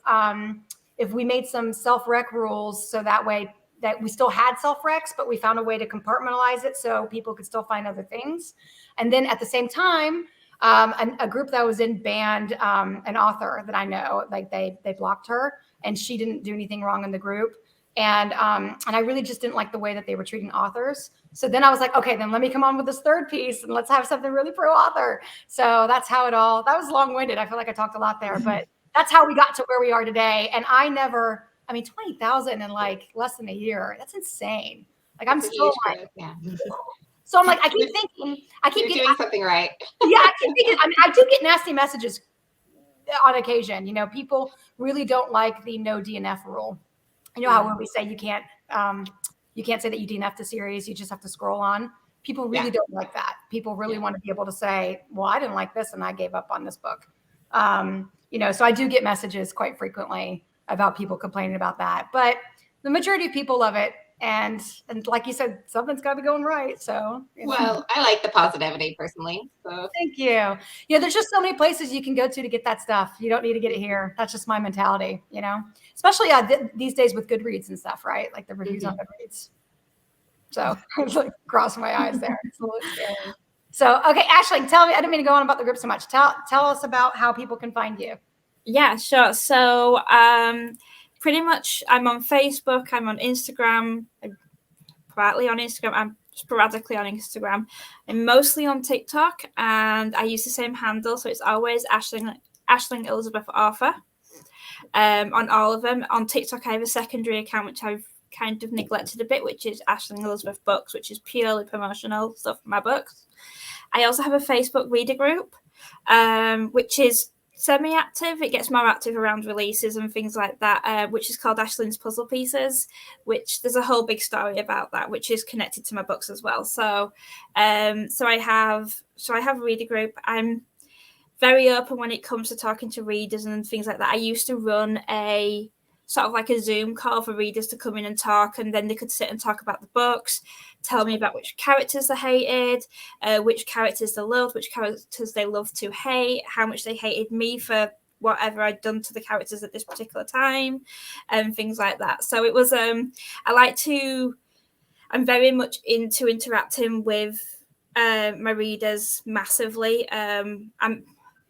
we made some self-rec rules so that way that we still had self-recs, but we found a way to compartmentalize it so people could still find other things. And then at the same time, a group that I was in banned an author that I know, they blocked her and she didn't do anything wrong in the group. And I really just didn't like the way that they were treating authors. So then I was like, okay, then let me come on with this third piece and let's have something really pro author. So that's how that was long-winded. I feel like I talked a lot there, but that's how we got to where we are today. And I never I mean, 20,000 in like less than a year. That's insane. Like I'm
It's a
still
huge
like,
growth, yeah.
so I'm like, I keep thinking,
You're doing something right.
yeah, I keep thinking, I mean, I do get nasty messages on occasion. You know, people really don't like the no DNF rule. You know how when we say you can't say that you DNF the series, you just have to scroll on. People really don't like that. People really want to be able to say, well, I didn't like this and I gave up on this book. You know, so I do get messages quite frequently about people complaining about that, but the majority of people love it. And like you said, something's got to be going right. So, you know.
Well, I like the positivity personally. So
Thank you. Yeah, there's just so many places you can go to get that stuff. You don't need to get it here. That's just my mentality, you know, especially these days with Goodreads and stuff, right? Like the reviews on Goodreads. So it's like crossing my eyes there. It's a little scary. So, okay, Aisling, tell me, I didn't mean to go on about the group so much. Tell us about how people can find you.
Yeah, sure. So pretty much I'm on Facebook, I'm on Instagram, I'm privately on Instagram, I'm sporadically on Instagram. I'm mostly on TikTok, and I use the same handle, so it's always Aisling Elizabeth Arthur. On all of them. On TikTok, I have a secondary account, which I've kind of neglected a bit, which is Aisling Elizabeth Books, which is purely promotional stuff for my books. I also have a Facebook reader group, which is semi-active. It gets more active around releases and things like that, which is called Aisling's Puzzle Pieces, which there's a whole big story about that, which is connected to my books as well. So I have a reader group. I'm very open when it comes to talking to readers and things like that. I used to run a sort of like a Zoom call for readers to come in and talk, and then they could sit and talk about the books, tell me about which characters they hated, which characters they loved, which characters they loved to hate, how much they hated me for whatever I'd done to the characters at this particular time, and things like that. So it was, I'm very much into interacting with my readers massively. I'm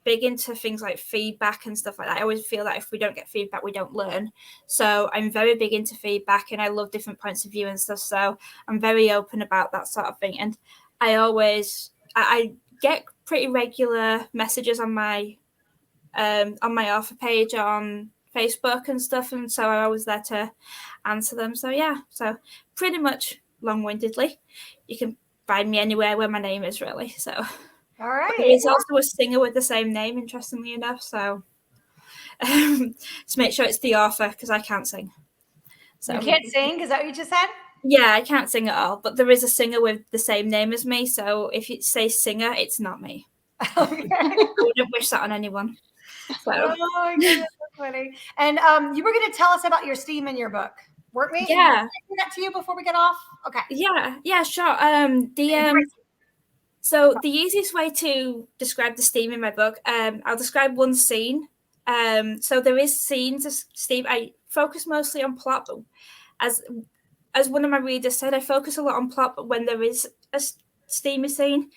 big into things like feedback and stuff like that. I always feel that if we don't get feedback, we don't learn. So I'm very big into feedback, and I love different points of view and stuff. So I'm very open about that sort of thing. And I get pretty regular messages on my author page on Facebook and stuff. And so I'm always there to answer them. So yeah, so pretty much long-windedly, you can find me anywhere where my name is, really. So.
All right.
But there is also a singer with the same name, interestingly enough. So to make sure it's the author, because I can't sing. So
you can't sing? Is that what you just said?
Yeah, I can't sing at all. But there is a singer with the same name as me. So if you say singer, it's not me.
Okay.
I wouldn't wish that on anyone. So.
Oh my goodness, that's funny. And you were going to tell us about your Steam in your book, weren't we?
Yeah.
Did I do that to you before we get off? Okay.
Yeah, sure. So the easiest way to describe the Steam in my book, I'll describe one scene. So there is scenes of Steam. I focus mostly on plot, but as one of my readers said, I focus a lot on plot, but when there is a steamy scene,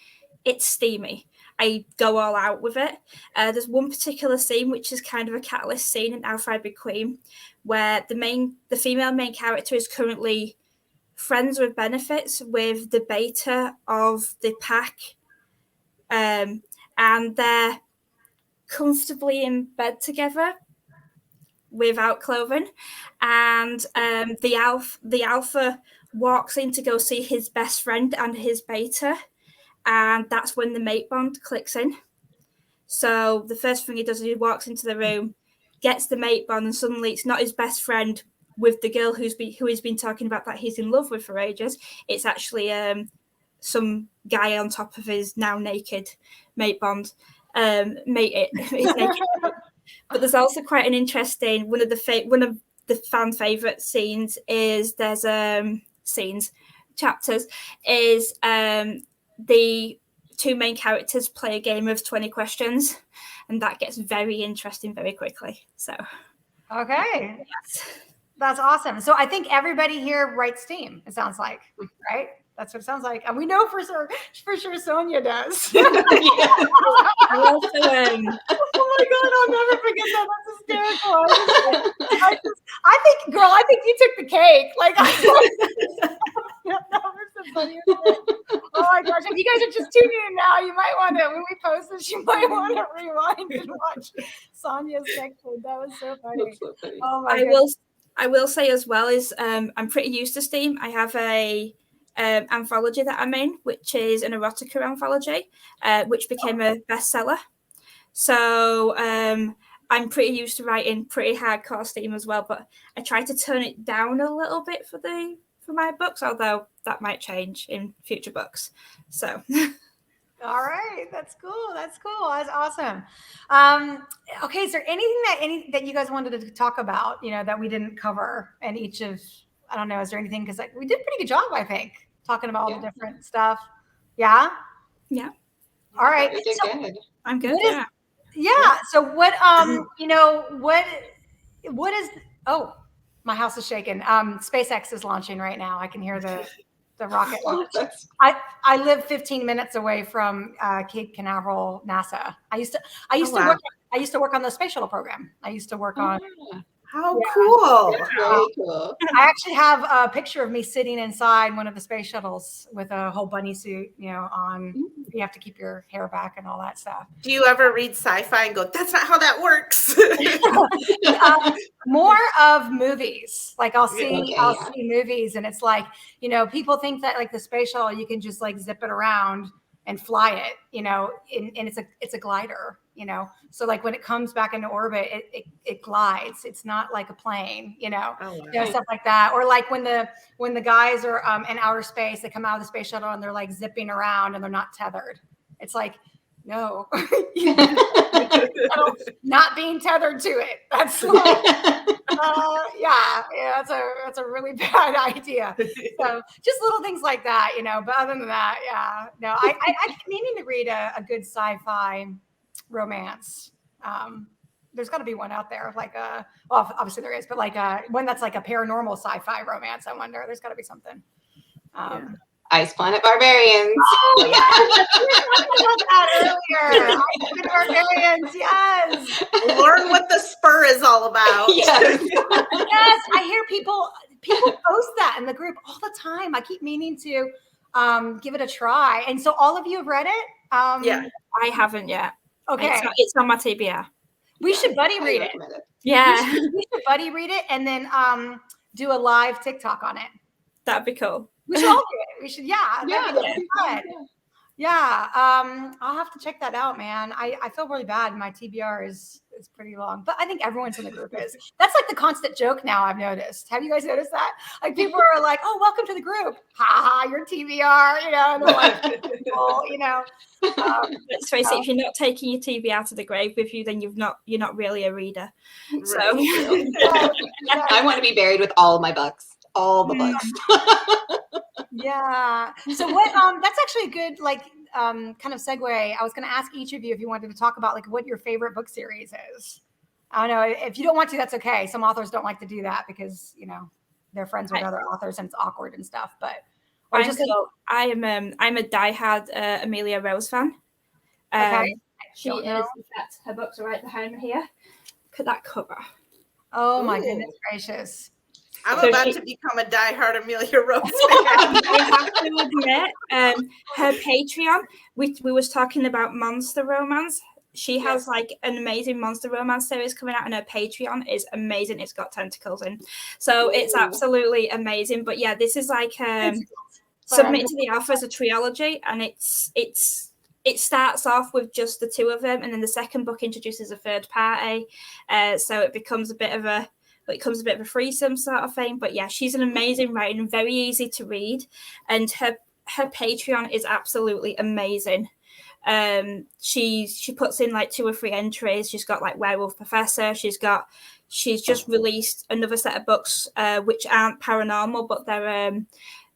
it's steamy. I go all out with it. There's one particular scene which is kind of a catalyst scene in Alfred Queen, where the female main character is currently friends with benefits with the beta of the pack, and they're comfortably in bed together without clothing, and the alpha walks in to go see his best friend and his beta, and that's when the mate bond clicks in. So the first thing he does is he walks into the room, gets the mate bond, and suddenly it's not his best friend with the girl who he's been talking about that he's in love with for ages. It's actually some guy on top of his now naked mate bond. His naked. But there's also quite an interesting one of the fan favorite scenes is chapters is the two main characters play a game of 20 questions, and that gets very interesting very quickly. So
okay.
Yes.
That's awesome. So I think everybody here writes Steam, it sounds like, right? That's what it sounds like. And we know for sure Sonia does.
I also,
oh my God, I'll never forget that. That's hysterical. I think you took the cake. Like, that was the funniest thing. Oh my gosh. If you guys are just tuning in now, you might want to, when we post this, you might want to rewind and watch Sonia's section. That was so funny.
So funny.
Oh my goodness.
I will say as well is I'm pretty used to Steam. I have a anthology that I'm in, which is an erotica anthology, which became a bestseller. So I'm pretty used to writing pretty hardcore Steam as well, but I try to turn it down a little bit for my books, although that might change in future books. So.
All right, that's cool. That's awesome. Okay, is there anything that you guys wanted to talk about, that we didn't cover in each of, I don't know, is there anything, because we did a pretty good job, I think, talking about all the different stuff. Yeah. All right.
We did good.
I'm good.
Yeah. So what what is, oh, my house is shaking. SpaceX is launching right now. I can hear the rocket launch. I live 15 minutes away from Cape Canaveral, NASA. I used to work on the space shuttle program. I used to work on.
How cool!
Very cool.
I actually have a picture of me sitting inside one of the space shuttles with a whole bunny suit, on. You have to keep your hair back and all that stuff.
Do you ever read sci-fi and go, "That's not how that works"?
More of movies. Like I'll see movies, and it's like, people think that like the space shuttle, you can just like zip it around and fly it, and it's a glider, So like when it comes back into orbit, it glides. It's not like a plane, stuff like that. Or like when the guys are in outer space, they come out of the space shuttle and they're like zipping around and they're not tethered. It's like, no, not being tethered to it. That's like, that's a really bad idea. So just little things like that, but other than that, no, I keep meaning to read a good sci-fi romance. There's got to be one out there, like well, obviously there is, but like one that's like a paranormal sci-fi romance. I wonder, there's got to be something.
Ice Planet Barbarians.
Oh, yeah. We were talking about that earlier. Ice Planet Barbarians, yes.
Learn what the spur is all about.
Yes.
Yes, I hear people post that in the group all the time. I keep meaning to give it a try. And so all of you have read it?
Yeah.
I haven't yet.
Okay.
It's on my TBR.
We should buddy read it.
Yeah.
We should buddy read it and then do a live TikTok on it.
That'd be cool.
We should all do it. We should, that'd be fun. Yeah. I'll have to check that out, man. I feel really bad. My TBR is pretty long, but I think everyone's in the group is. That's like the constant joke now, I've noticed. Have you guys noticed that? Like people are like, "Oh, welcome to the group." Ha ha, your TBR, and they're like,
Let's face it, if you're not taking your TBR to the grave with you, then you're not really a reader.
Right.
So
I want to be buried with all my books. All the books.
Yeah. So what? That's actually a good kind of segue. I was going to ask each of you if you wanted to talk about like what your favorite book series is. I don't know if you don't want to. That's okay. Some authors don't like to do that because they're friends with other authors and it's awkward and stuff. But
I'm a diehard Amelia Rose fan.
Okay.
She is. In fact, her books are right behind me here. Look at that cover.
Oh my goodness gracious.
I'm about to become a diehard Amelia Rose fan.
I have to admit, her Patreon, we was talking about monster romance. She has like an amazing monster romance series coming out, and her Patreon is amazing. It's got tentacles in, so it's absolutely amazing. But yeah, this is like submitted to the alpha as a trilogy, and it starts off with just the two of them, and then the second book introduces a third party, so it becomes a bit of a threesome sort of thing. But yeah, she's an amazing writer and very easy to read, and her Patreon is absolutely amazing. She puts in like 2 or 3 entries. She's got like Werewolf Professor. She's just released another set of books which aren't paranormal, but they're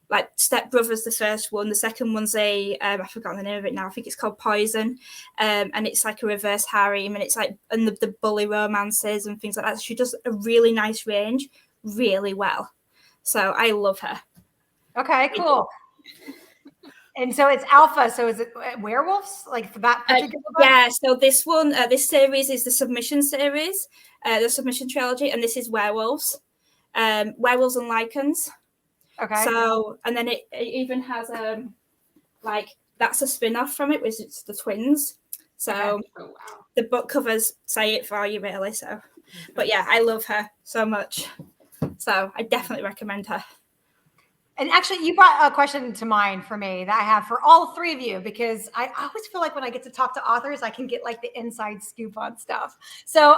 like Step Brothers, the first one. The second one's I've forgotten the name of it now. I think it's called Poison. And it's like a reverse harem, and it's like the bully romances and things like that. She does a really nice range really well. So I love her.
Okay, cool. And so it's alpha. So is it werewolves? Like for that particular book?
Yeah. So this one, this series is the Submission series, the Submission trilogy, and this is werewolves, werewolves and lichens.
Okay.
So, and then it even has like that's a spin-off from it, which is the twins. So the book covers say it for you, really. So, but yeah, I love her so much. So I definitely recommend her.
And actually, you brought a question to mind for me that I have for all three of you, because I always feel like when I get to talk to authors, I can get like the inside scoop on stuff. So,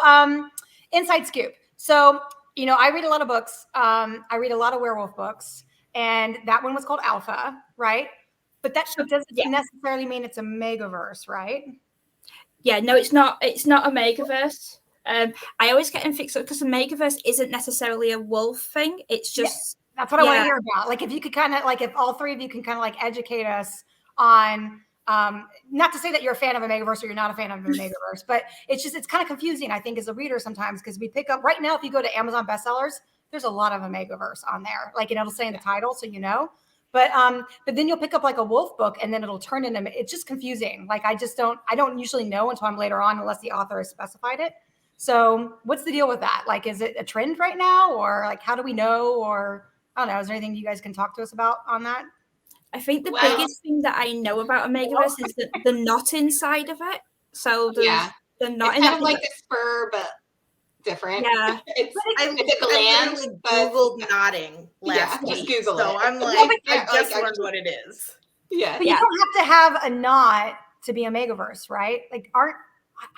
inside scoop. So, I read a lot of books. I read a lot of werewolf books, and that one was called Alpha, right? But that doesn't necessarily mean it's a megaverse, right?
Yeah, no, it's not. It's not a megaverse. I always get them fixed up because a megaverse isn't necessarily a wolf thing. It's just
that's what I want to hear about. Like, if you could kind of like, if all three of you can kind of like educate us on, not to say that you're a fan of a megaverse or you're not a fan of a megaverse, but it's kind of confusing, I think, as a reader sometimes, because we pick up right now, if you go to Amazon bestsellers, there's a lot of a megaverse on there. Like, it'll say in the title, so but then you'll pick up like a wolf book and then it'll turn into, it's just confusing. Like, I don't usually know until I'm later on, unless the author has specified it. So what's the deal with that? Like, is it a trend right now, or like, how do we know? Or I don't know. Is there anything you guys can talk to us about on that?
I think the biggest thing that I know about a megaverse is that the knot inside of it. So there's the knot
it's kind of like a spur, but different.
Yeah.
I literally Googled knotting last week.
Just Google
so
it.
I'm like, I just learned what it is.
Yeah.
But you don't have to have a knot to be a megaverse, right? Like,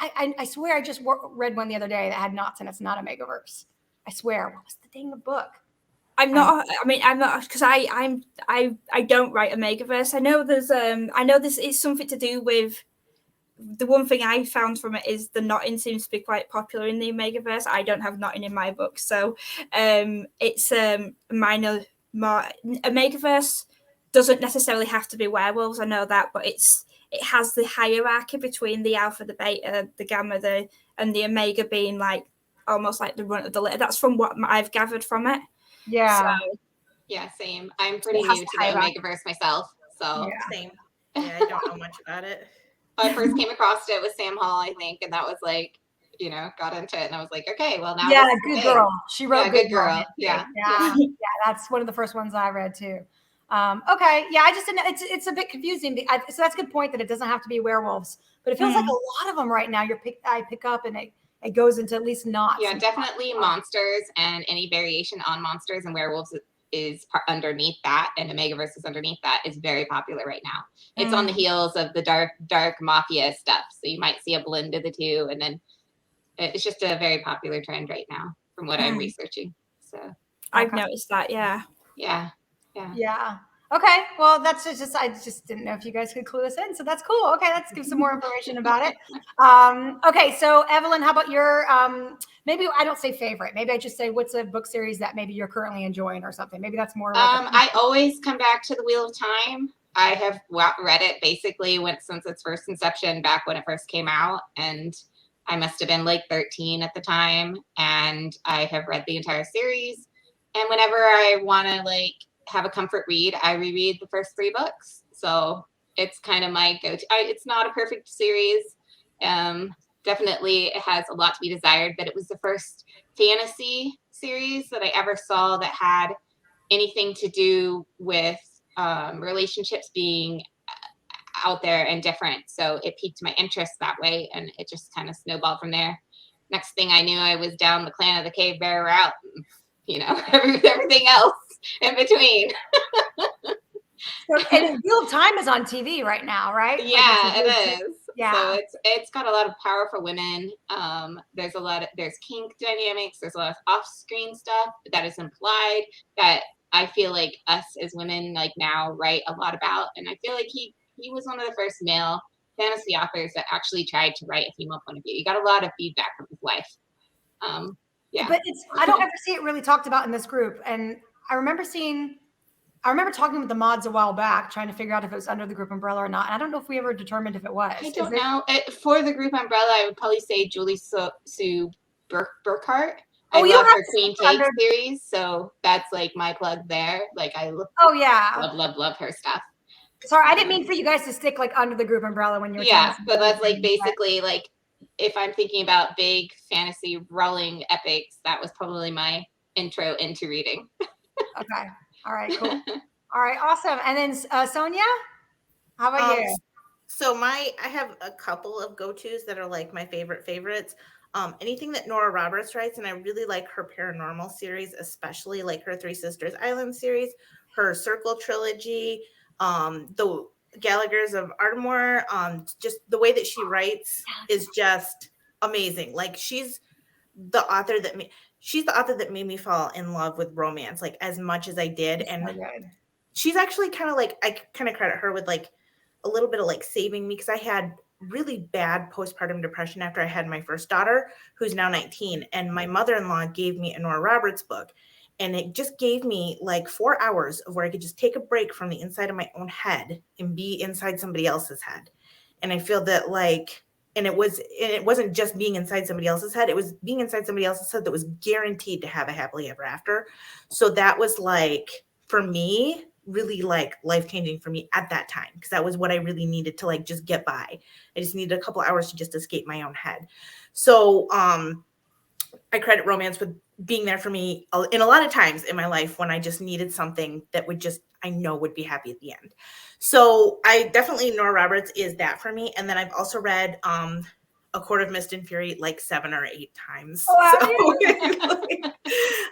I swear I just read one the other day that had knots and it's not a megaverse. I swear. What was the dang book?
I'm not because I don't write a megaverse. I know this is something to do with the one thing I found from it is the knotting seems to be quite popular in the megaverse. I don't have knotting in my book, so it's a megaverse doesn't necessarily have to be werewolves. I know that, but it has the hierarchy between the alpha, the beta, the gamma, and the omega being like almost like the runt of the litter. That's from what I've gathered from it.
Yeah.
So,
yeah, same. I'm pretty new to the Omegaverse myself, so
same. Yeah, I don't know much about it.
I first came across it with Sam Hall, I think, and that was like, got into it, and I was like, okay, well now.
Yeah, good girl. She wrote
Good Girl. Yeah.
That's one of the first ones I read too. Okay, yeah, I just didn't. It's a bit confusing. So that's a good point that it doesn't have to be werewolves, but it feels like a lot of them right now. I pick up and it goes into at least knots.
Yeah, definitely monsters, and any variation on monsters and werewolves is underneath that, and the megaverse is underneath that, is very popular right now. It's on the heels of the dark mafia stuff, so you might see a blend of the two, and then it's just a very popular trend right now from what I'm researching. So
I've noticed that.
Yeah.
Okay, well, that's just I just didn't know if you guys could clue us in, so that's cool. Okay, let's give some more information about it. Okay, so Evelyn, how about your maybe I don't say favorite, maybe I just say what's a book series that maybe you're currently enjoying or something. Maybe that's more.
I always come back to the Wheel of Time. I have read it basically since its first inception, back when it first came out, and I must have been like 13 at the time, and I have read the entire series. And whenever I want to have a comfort read, I reread the first 3 books. So it's kind of my go-to. It's not a perfect series. Definitely it has a lot to be desired, but it was the first fantasy series that I ever saw that had anything to do with relationships being out there and different. So it piqued my interest that way, and it just kind of snowballed from there. Next thing I knew, I was down the Clan of the Cave Bear route, everything else in between.
And Wheel of Time is on TV right now, right?
Yeah, it is.
Yeah.
So it's got a lot of powerful women. There's kink dynamics. There's a lot of off-screen stuff that is implied that I feel like us as women now write a lot about. And I feel like he was one of the first male fantasy authors that actually tried to write a female point of view. He got a lot of feedback from his wife. Yeah.
But I don't ever see it really talked about in this group. And I remember talking with the mods a while back, trying to figure out if it was under the group umbrella or not. And I don't know if we ever determined if it was.
I don't know. For the group umbrella, I would probably say Julie Sue Burkhart. I love her Queen Take series, so that's my plug there. I love her stuff.
Sorry, I didn't mean for you guys to stick under the group umbrella when you were.
Yeah, but that's basically if I'm thinking about big fantasy rolling epics, that was probably my intro into reading.
Okay. All right, cool. All right, awesome. And then Sonia, how about you?
So I have a couple of go-tos that are my favorites. anything that Nora Roberts writes, and I really like her paranormal series, especially like her Three Sisters Island series, her Circle trilogy, the Gallagher's of Ardmore, just the way that she writes is just amazing. Like she's the author that made me fall in love with romance, like as much as I did. And she's actually kind of like, I kind of credit her with like a little bit of like saving me, because I had really bad postpartum depression after I had my first daughter, who's now 19. And my mother-in-law gave me a Nora Roberts book, and it just gave me like 4 hours of where I could just take a break from the inside of my own head and be inside somebody else's head. And I feel that like, and it wasn't just being inside somebody else's head, it was being inside somebody else's head that was guaranteed to have a happily ever after. So that was like, for me, really like life-changing for me at that time, because that was what I really needed to like just get by. I just needed a couple hours to just escape my own head. So I credit romance with being there for me in a lot of times in my life when I just needed something that would just, I know would be happy at the end. So I definitely, Nora Roberts is that for me. And then I've also read A Court of Mist and Fury like 7 or 8 times.
Oh,
so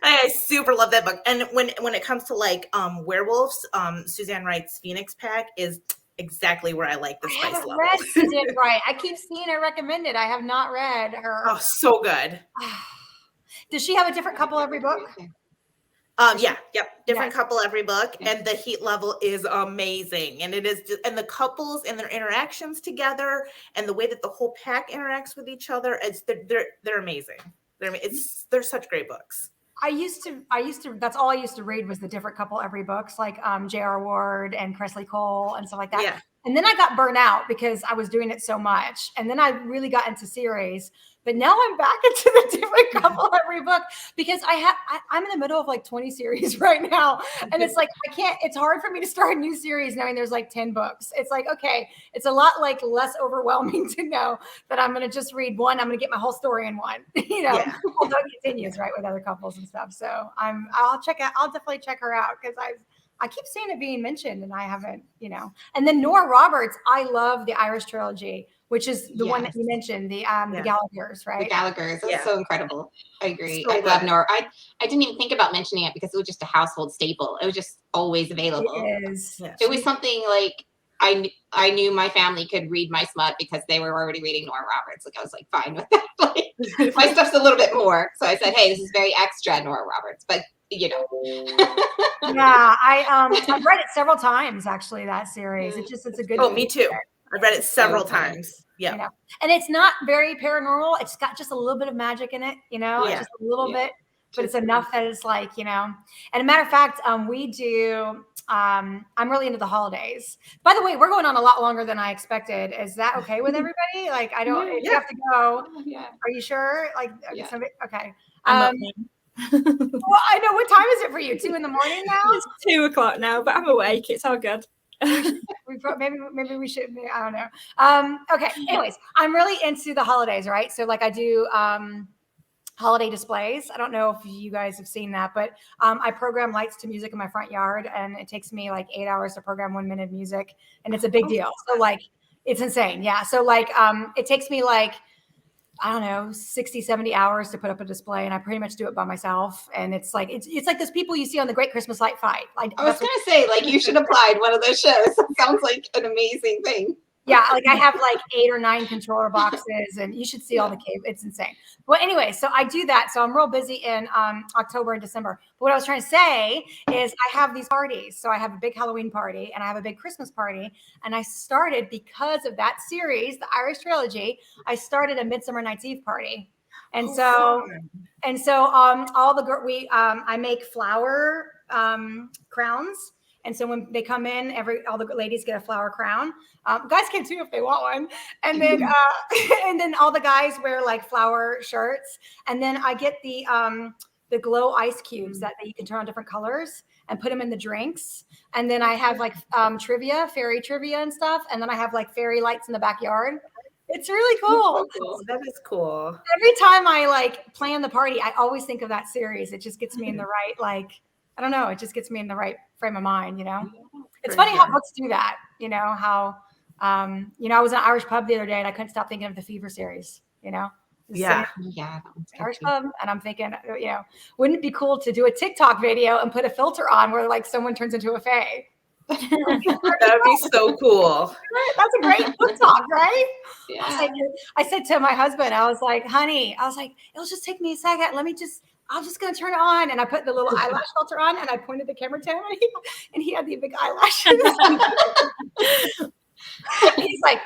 I super love that book. And when it comes to like werewolves, Suzanne Wright's Phoenix Pack is exactly where I like the spice level.
I haven't read Suzanne Wright. I keep seeing her recommended. I have not read her.
Oh, so good.
Does she have a different couple every book?
Different couple every book, and the heat level is amazing. And it is just, and the couples and their interactions together, and the way that the whole pack interacts with each other, they're amazing. They're such great books.
I used to, that's all I used to read was the different couple every books, like J.R. Ward and Cressley Cole and stuff like that. Yeah. And then I got burnt out because I was doing it so much. And then I really got into series. But now I'm back into the different couple every book, because I'm in the middle of like 20 series right now. And it's like, it's hard for me to start a new series knowing there's like 10 books. It's like, okay, it's a lot like less overwhelming to know that I'm going to just read one. I'm going to get my whole story in one, although it continues right with other couples and stuff. So I'll definitely check her out, because I keep seeing it being mentioned and I haven't, And then Nora Roberts, I love the Irish trilogy, which is the one that you mentioned, the Gallaghers, right?
The Gallaghers. That's so incredible. I agree. I love Nora. I didn't even think about mentioning it because it was just a household staple. It was just always available.
It is.
Yeah. It was something like I knew my family could read my smut because they were already reading Nora Roberts. Like I was like fine with that. Like, my stuff's a little bit more. So I said, hey, this is very extra Nora Roberts, but
Yeah, I've read it several times actually, that series. It's a good.
Oh, me too. I've read it several times. Yeah.
And it's not very paranormal. It's got just a little bit of magic in it, just a little bit, but it's enough that it's like, And a matter of fact, we do, I'm really into the holidays. By the way, we're going on a lot longer than I expected. Is that okay with everybody? Like, I don't, if you have to go, are you sure? Like, okay. Well, I know. What time is it for you? 2 a.m. now?
It's 2:00 now, but I'm awake. It's all good.
Maybe we should. I don't know. Okay. Anyways, I'm really into the holidays, right? So like I do holiday displays. I don't know if you guys have seen that, but I program lights to music in my front yard, and it takes me like 8 hours to program 1 minute of music, and it's a big deal. So like, it's insane. Yeah. So like, it takes me like, I don't know, 60, 70 hours to put up a display, and I pretty much do it by myself. And it's like those people you see on the Great Christmas Light Fight. Like,
I was going to say, like, you should apply one of those shows. It sounds like an amazing thing.
Yeah, like I have like 8 or 9 controller boxes, and you should see all the cable. It's insane. Well, anyway, so I do that. So I'm real busy in October and December. But what I was trying to say is I have these parties. So I have a big Halloween party and I have a big Christmas party. And I started, because of that series, the Irish trilogy, I started a Midsummer Night's Eve party. And I make flower crowns. And so when they come in, all the ladies get a flower crown. Guys can too if they want one. And then and then all the guys wear like flower shirts. And then I get the glow ice cubes that you can turn on different colors and put them in the drinks. And then I have like fairy trivia and stuff. And then I have like fairy lights in the backyard. It's really cool.
That is cool.
Every time I like plan the party, I always think of that series. It just gets me in the right, like, I don't know. It just gets me in the right frame of mind, It's funny how books do that, how, I was in an Irish pub the other day and I couldn't stop thinking of the Fever series,
Yeah.
Yeah, that one's good
Irish
too.
pub, and I'm thinking, wouldn't it be cool to do a TikTok video and put a filter on where like someone turns into a fae?
That'd be so cool.
That's a great TikTok, right?
Yeah.
I said to my husband, I was like, honey, it'll just take me a second. I'm just going to turn it on. And I put the little eyelash filter on and I pointed the camera to him and he had the big eyelashes. He's like,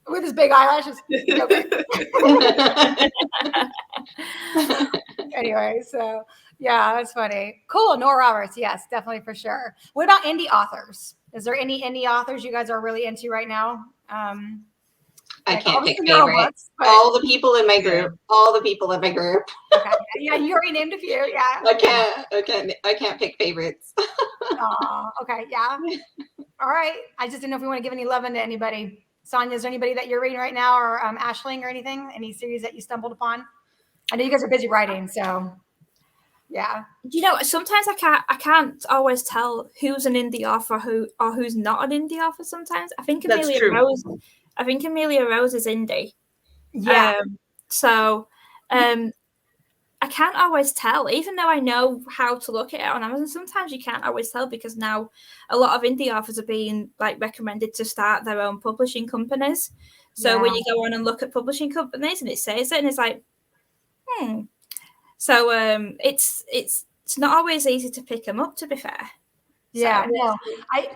with his big eyelashes. Anyway, so yeah, that's funny. Cool. Nora Roberts. Yes, definitely for sure. What about indie authors? Is there any indie authors you guys are really into right now?
I can't pick
obviously your own
favorites.
books, but-
All the people in my group. All the people in my group.
Okay. Yeah, you already named a few. Yeah.
I can't pick favorites.
Okay. Yeah. All right. I just didn't know if we want to give any love into anybody. Sonia, is there anybody that you're reading right now, or Aisling, or anything? Any series that you stumbled upon? I know you guys are busy writing, so yeah.
Sometimes I can't always tell who's an indie author who's not an indie author. Sometimes I think Amelia Rose is indie.
Yeah.
I can't always tell, even though I know how to look at it on Amazon. Sometimes you can't always tell because now a lot of indie authors are being like recommended to start their own publishing companies. So when you go on and look at publishing companies and it says it, and it's like, So it's not always easy to pick them up, to be fair.
Yeah, no.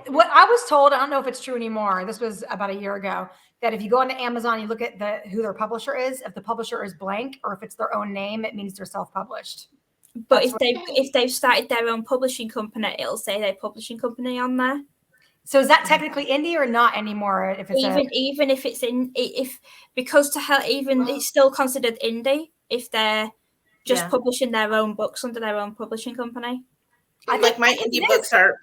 What I was told, I don't know if it's true anymore. This was about a year ago, that if you go onto Amazon, you look at who their publisher is. If the publisher is blank or if it's their own name, it means they're self-published.
But if they've started their own publishing company, it'll say their publishing company on there.
So is that technically indie or not anymore? If it's
even if it's it's still considered indie if they're just publishing their own books under their own publishing company.
Like my indie books are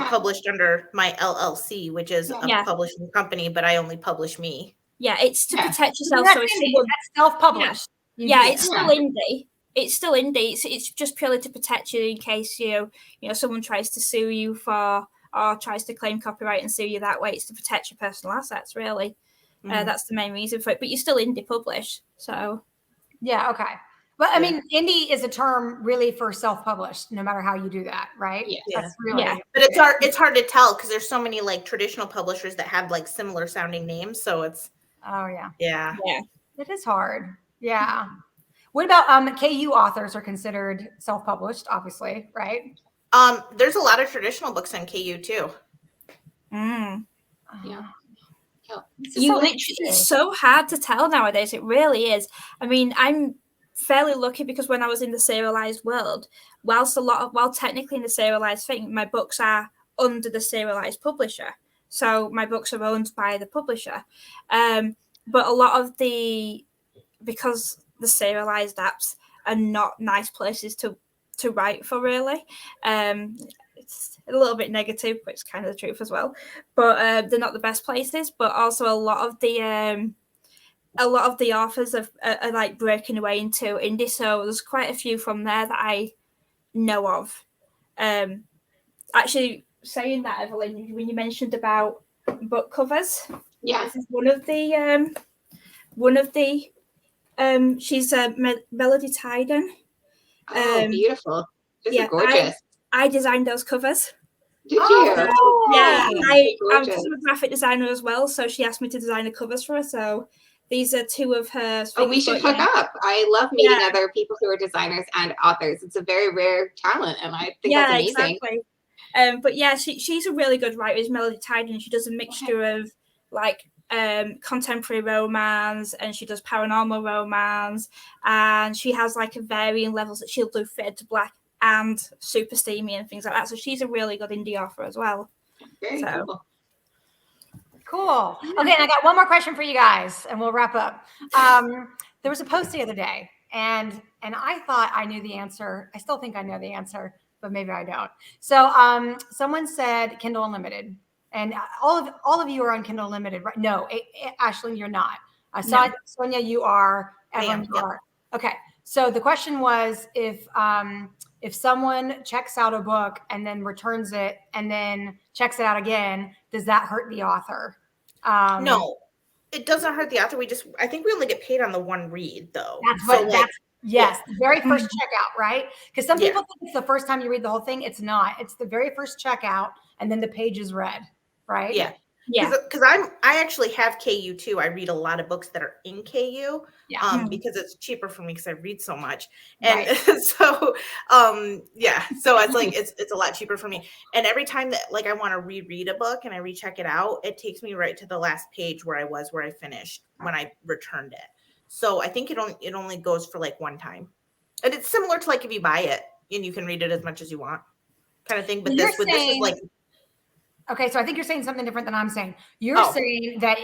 published under my LLC, which is a publishing company, but I only publish me.
Yeah, it's to protect yourself.
So it's self-published.
Yeah, it's still indie. It's still indie. It's just purely to protect you in case someone tries to sue you or tries to claim copyright and sue you that way. It's to protect your personal assets, really. That's the main reason for it. But you're still indie published, so
yeah, okay. But I mean, indie is a term really for self-published, no matter how you do that, right?
Yeah.
That's really,
But it's hard to tell because there's so many like traditional publishers that have like similar sounding names. So it's yeah.
It is hard. Yeah. What about KU authors are considered self-published, obviously, right?
There's a lot of traditional books on KU too.
Yeah.
It's so hard to tell nowadays. It really is. I mean, I'm fairly lucky because when I was in the serialized world, while technically in the serialized thing, my books are under the serialized publisher. So my books are owned by the publisher. But a lot of because the serialized apps are not nice places to write for, really. It's a little bit negative, but it's kind of the truth as well. But they're not the best places. But also a lot of the authors are like breaking away into indie. So there's quite a few from there that I know of. Actually, saying that, Evelyn, when you mentioned about book covers, this is one of the she's Melody Tyden.
Beautiful. This is gorgeous.
I designed those covers.
Did you?
Yeah, I'm just a graphic designer as well, so she asked me to design the covers for her. So these are two of her things.
We should hook up. I love meeting other people who are designers and authors. It's a very rare talent, and I think that's amazing.
Exactly. But yeah, she's a really good writer. Is Melody Tyden. She does a mixture of like contemporary romance, and she does paranormal romance, and she has like a varying levels that she'll do Fade to Black and super steamy and things like that. So she's a really good indie author as well.
Very
cool. Okay, and I got one more question for you guys, and we'll wrap up. There was a post the other day, and I thought I knew the answer. I still think I know the answer, but maybe I don't. So someone said Kindle Unlimited, and all of you are on Kindle Unlimited, right? No, Aisling, you're not. Sonia, you are. Evelyn, you are. Okay. So the question was, if someone checks out a book and then returns it and then checks it out again, does that hurt the author?
No, it doesn't hurt the author. I think we only get paid on the one read though.
Yes, the very first checkout, right? Because some people think it's the first time you read the whole thing. It's not. It's the very first checkout, and then the page is read, right?
Yeah. Because I actually have KU too. I read a lot of books that are in KU because it's cheaper for me because I read so much. And so it's like it's a lot cheaper for me. And every time that like I want to reread a book and I recheck it out, it takes me right to the last page where I finished when I returned it. So I think it only goes for like one time. And it's similar to like if you buy it and you can read it as much as you want kind of thing. But this is like,
okay, so I think you're saying something different than I'm saying. You're saying that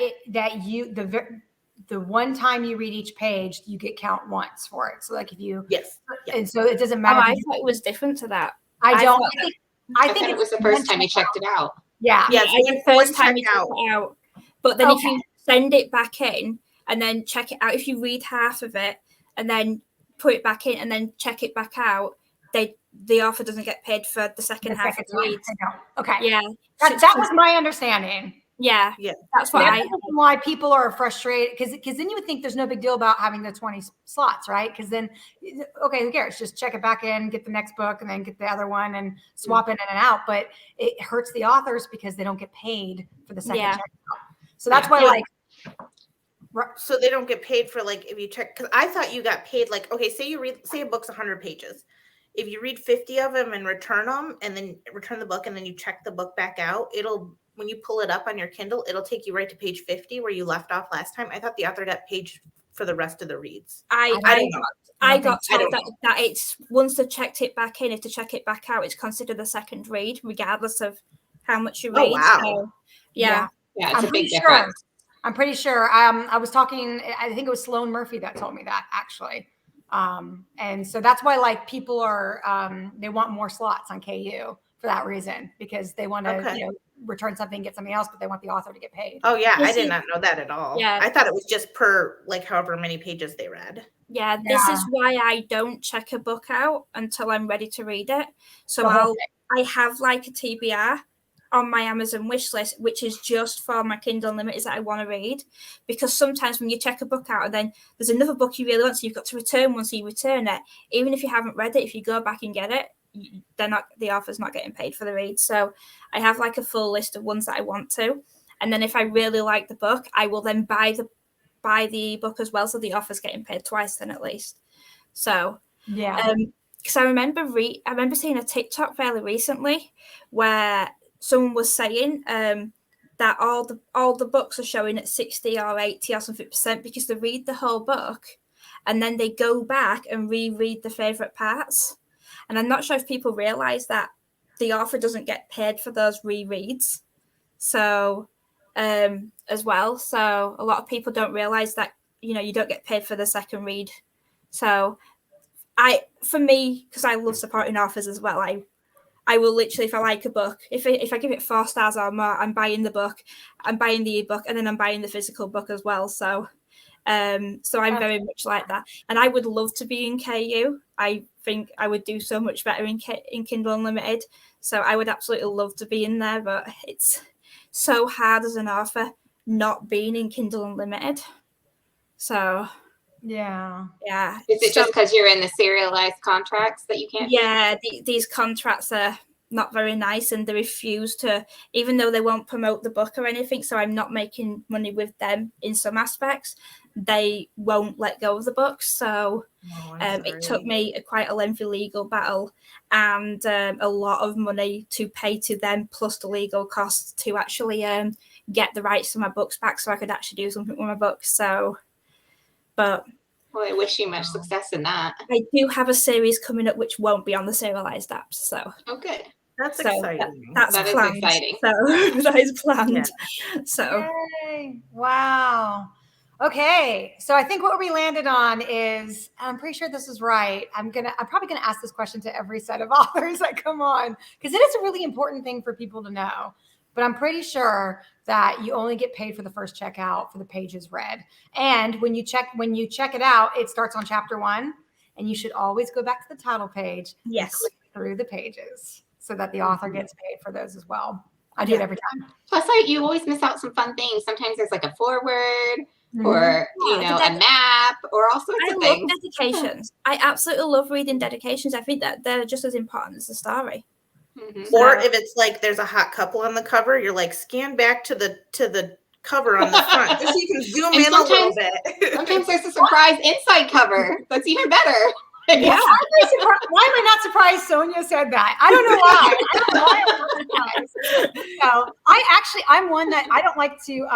the one time you read each page, you get count once for it. So like if you and so it doesn't matter.
I thought it was different to that.
I think
it was the first time you checked it out.
Yeah,
the first time you checked it out. But then if you send it back in and then check it out, if you read half of it and then put it back in and then check it back out, the author doesn't get paid for the second half of the read.
Okay.
Yeah.
That was my understanding.
Yeah. That's
why people are frustrated because then you would think there's no big deal about having the 20 slots, right? Because then, who cares? Just check it back in, get the next book, and then get the other one and swap in and out. But it hurts the authors because they don't get paid for the second checkout. So that's why,
so they don't get paid for like if you check. Because I thought you got paid like say a book's 100 pages. If you read 50 of them and return them, and then return the book, and then you check the book back out, when you pull it up on your Kindle, it'll take you right to page 50 where you left off last time. I thought the author got paid for the rest of the reads.
I got told that it's once they checked it back in, if to check it back out, it's considered a second read, regardless of how much you read.
Oh wow!
So,
it's a big difference.
I'm pretty sure. I was talking. I think it was Sloan Murphy that told me that actually. And so that's why like people are they want more slots on KU for that reason, because they want to return something, get something else, but they want the author to get paid.
Oh yeah, I did not know that at all. Yeah, I thought it was just per like however many pages they read.
Yeah, this is why I don't check a book out until I'm ready to read it. So I have like a TBR on my Amazon wish list, which is just for my Kindle Unlimited that I want to read. Because sometimes when you check a book out and then there's another book you really want, so you've got to return one, so you return it. Even if you haven't read it, if you go back and get it, the author's not getting paid for the read. So I have like a full list of ones that I want to. And then if I really like the book, I will then buy the book as well, so the author's getting paid twice then at least. So because I remember seeing a TikTok fairly recently where someone was saying that all the books are showing at 60 or 80 or something % because they read the whole book and then they go back and reread the favorite parts. And I'm not sure if people realize that the author doesn't get paid for those rereads. So as well. So a lot of people don't realize that, you don't get paid for the second read. So for me, because I love supporting authors as well, I will literally, if I like a book, if I give it 4 stars or more, I'm buying the book, I'm buying the ebook, and then I'm buying the physical book as well. So I'm very much like that. And I would love to be in KU. I think I would do so much better in Kindle Unlimited. So I would absolutely love to be in there, but it's so hard as an author not being in Kindle Unlimited. So yeah.
Is it just because you're in the serialized contracts that you can't?
Yeah, these contracts are not very nice, and they refuse to, even though they won't promote the book or anything. So I'm not making money with them in some aspects. They won't let go of the book. So it took me quite a lengthy legal battle and a lot of money to pay to them, plus the legal costs to actually get the rights to my books back, so I could actually do something with my books. So. But
I wish you much success in that.
I do have a series coming up which won't be on the serialized apps. So
good.
That's exciting.
That is exciting. So that is planned. Yeah. So
yay. Wow. Okay. So I think what we landed on is, I'm pretty sure this is right. I'm probably gonna ask this question to every set of authors that come on, because it is a really important thing for people to know. But I'm pretty sure that you only get paid for the first checkout for the pages read. And when you check it out, it starts on chapter 1, and you should always go back to the title page.
Yes.
And click through the pages so that the author gets paid for those as well. I do it every time.
Plus, you always miss out some fun things. Sometimes there's like a foreword or,
Yeah,
a map or all sorts of things.
I love dedications. I absolutely love reading dedications. I think that they're just as important as the story.
Or if it's like there's a hot couple on the cover, you're like, scan back to the cover on the front just so you can zoom in a little bit.
Sometimes there's a surprise inside cover that's even better.
Yeah. Why am I not surprised Sonia said that? I don't know why. I don't know why I'm not surprised. So I'm one that I don't like to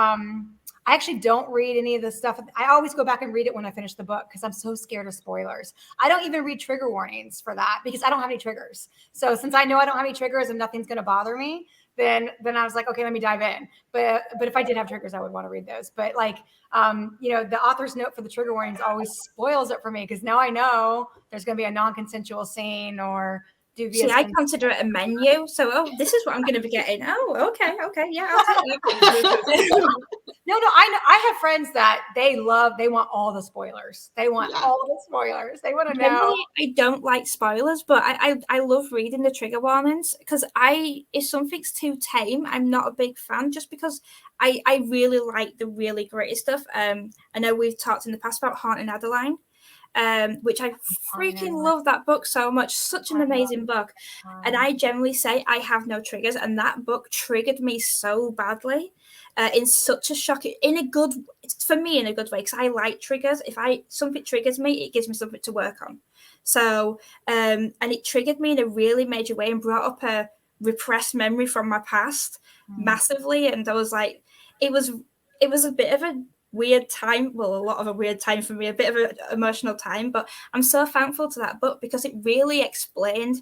I actually don't read any of the stuff. I always go back and read it when I finish the book because I'm so scared of spoilers. I don't even read trigger warnings for that because I don't have any triggers. So since I know I don't have any triggers and nothing's going to bother me, then I was like, okay, let me dive in. But if I did have triggers, I would want to read those. But like, the author's note for the trigger warnings always spoils it for me because now I know there's going to be a non-consensual scene or dubious.
See, I consider it a menu. So, this is what I'm going to be getting. Oh, okay, yeah. I'll take that.
No, I have friends that they want all the spoilers. They want all the spoilers. They want to know.
I don't like spoilers, but I love reading the trigger warnings because if something's too tame, I'm not a big fan just because I really like the really gritty stuff. I know we've talked in the past about Haunting Adeline. Which I freaking love that book so much. Such an amazing book. And I generally say I have no triggers. And that book triggered me so badly in such a shock, for me in a good way, because I like triggers. If something triggers me, it gives me something to work on. So, and it triggered me in a really major way and brought up a repressed memory from my past massively. And I was like, it was a bit of a weird time, a lot of a weird time for me, a bit of an emotional time, but I'm so thankful to that book because it really explained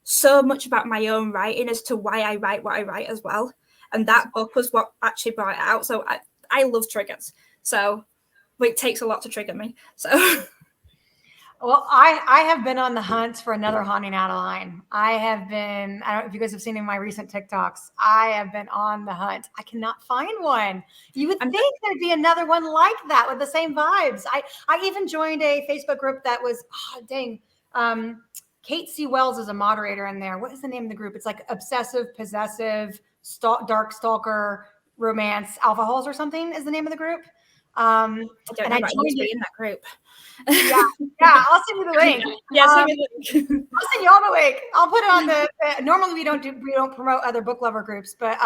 so much about my own writing as to why I write what I write as well. And that book was what actually brought it out. So I love triggers. So it takes a lot to trigger me. So
well, I have been on the hunt for another Haunting Adeline. I don't know if you guys have seen in my recent TikToks, I have been on the hunt. I cannot find one. You would think there'd be another one like that with the same vibes. I even joined a Facebook group that was, Kate C. Wells is a moderator in there. What is the name of the group? It's like obsessive, possessive, dark stalker, romance, alpha holes or something is the name of the group.
I don't know about you to be in that group.
Yeah, I'll send you the link.
Send me the link.
I'll send you all the link. I'll put it on the. Normally we don't promote other book lover groups, but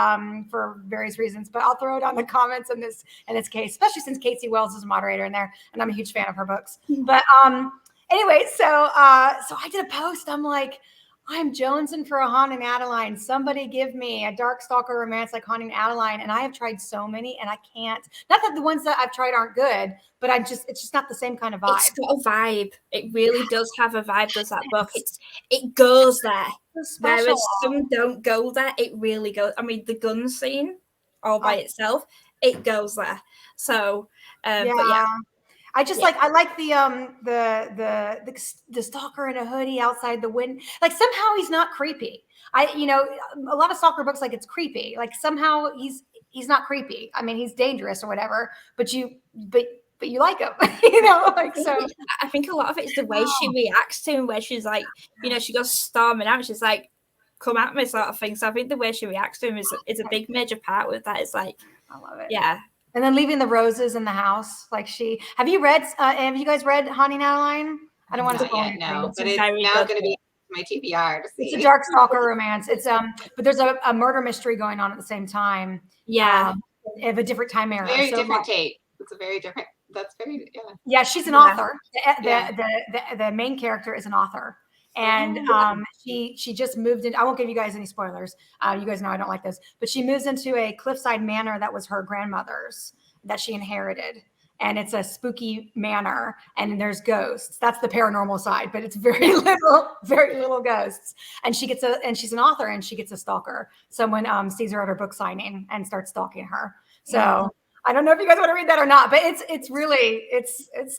for various reasons. But I'll throw it on the comments in this case, especially since Casey Wells is a moderator in there, and I'm a huge fan of her books. But anyway, so I did a post. I'm like, I'm jonesing for a Haunting Adeline. Somebody give me a dark stalker romance like Haunting Adeline. And I have tried so many and I can't. Not that the ones that I've tried aren't good, but it's just not the same kind of vibe.
It's got a vibe. It really does have a vibe, does that book. It goes there. Whereas some don't go there. It really goes. I mean, the gun scene all by itself, it goes there. So but yeah.
I just I like the stalker in a hoodie outside the window. Like somehow he's not creepy. A lot of stalker books, like it's creepy. Like somehow he's not creepy. I mean, he's dangerous or whatever, but you like him, so.
I think a lot of it is the way she reacts to him, where she's like, she goes storming out. She's like, come at me sort of thing. So I think the way she reacts to him is a big major part with that. It's like,
I love it.
Yeah.
And then leaving the roses in the house, have you guys read Haunting Adeline? I don't want to spoil anything.
No, but it's now going to be my TBR to see.
It's a dark stalker romance. It's but there's a murder mystery going on at the same time.
Yeah,
of a different time era.
Very different take. It's a very different. That's very
Yeah, she's an author. The main character is an author. And she just moved in. I won't give you guys any spoilers. You guys know I don't like this, but she moves into a cliffside manor that was her grandmother's that she inherited. And it's a spooky manor and there's ghosts. That's the paranormal side, but it's very little ghosts. And she's an author and she gets a stalker. Someone sees her at her book signing and starts stalking her. So I don't know if you guys want to read that or not, but it's really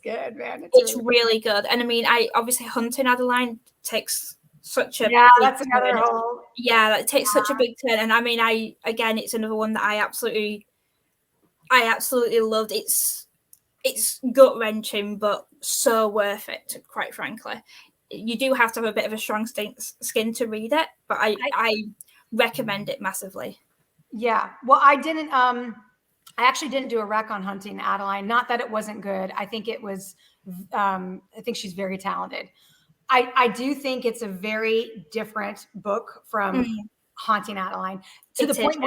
good, man.
It's really good. And I mean, obviously Haunting Adeline takes such a
that's another whole
that takes such a big turn. And I mean, it's another one that I absolutely loved. It's gut wrenching, but so worth it. Quite frankly, you do have to have a bit of a strong skin to read it, but I recommend it massively.
Yeah. Well, I didn't. I actually didn't do a rec on Hunting Adeline. Not that it wasn't good. I think it was. I think she's very talented. I do think it's a very different book from Haunting Adeline to the point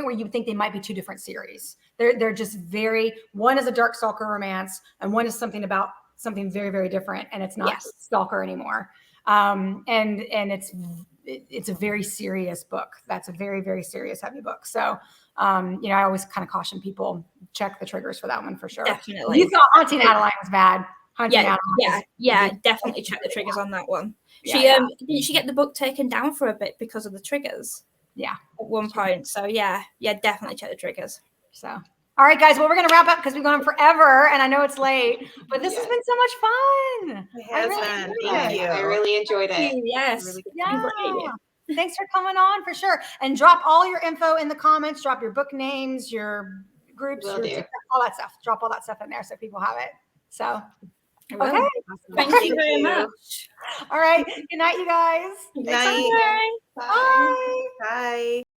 where you think they might be two different series. They're just very. One is a dark stalker romance, and one is something about something very, very different, and it's not stalker anymore. And it's a very serious book. That's a very, very serious, heavy book. So, I always kind of caution people, check the triggers for that one for sure.
Definitely.
You thought Haunting Adeline was bad.
Definitely check the triggers on that one. Didn't she get the book taken down for a bit because of the triggers? Yeah, at one point. So definitely check the triggers.
So, all right, guys. Well, we're gonna wrap up because we've gone forever, and I know it's late, but this has been so much fun.
I really enjoyed it.
Yes.
Really Thanks for coming on for sure. And drop all your info in the comments. Drop your book names, your groups, all that stuff. Drop all that stuff in there so people have it. So. Okay.
Thank you very much.
All right. Good night, you guys.
Good night.
Bye. Bye.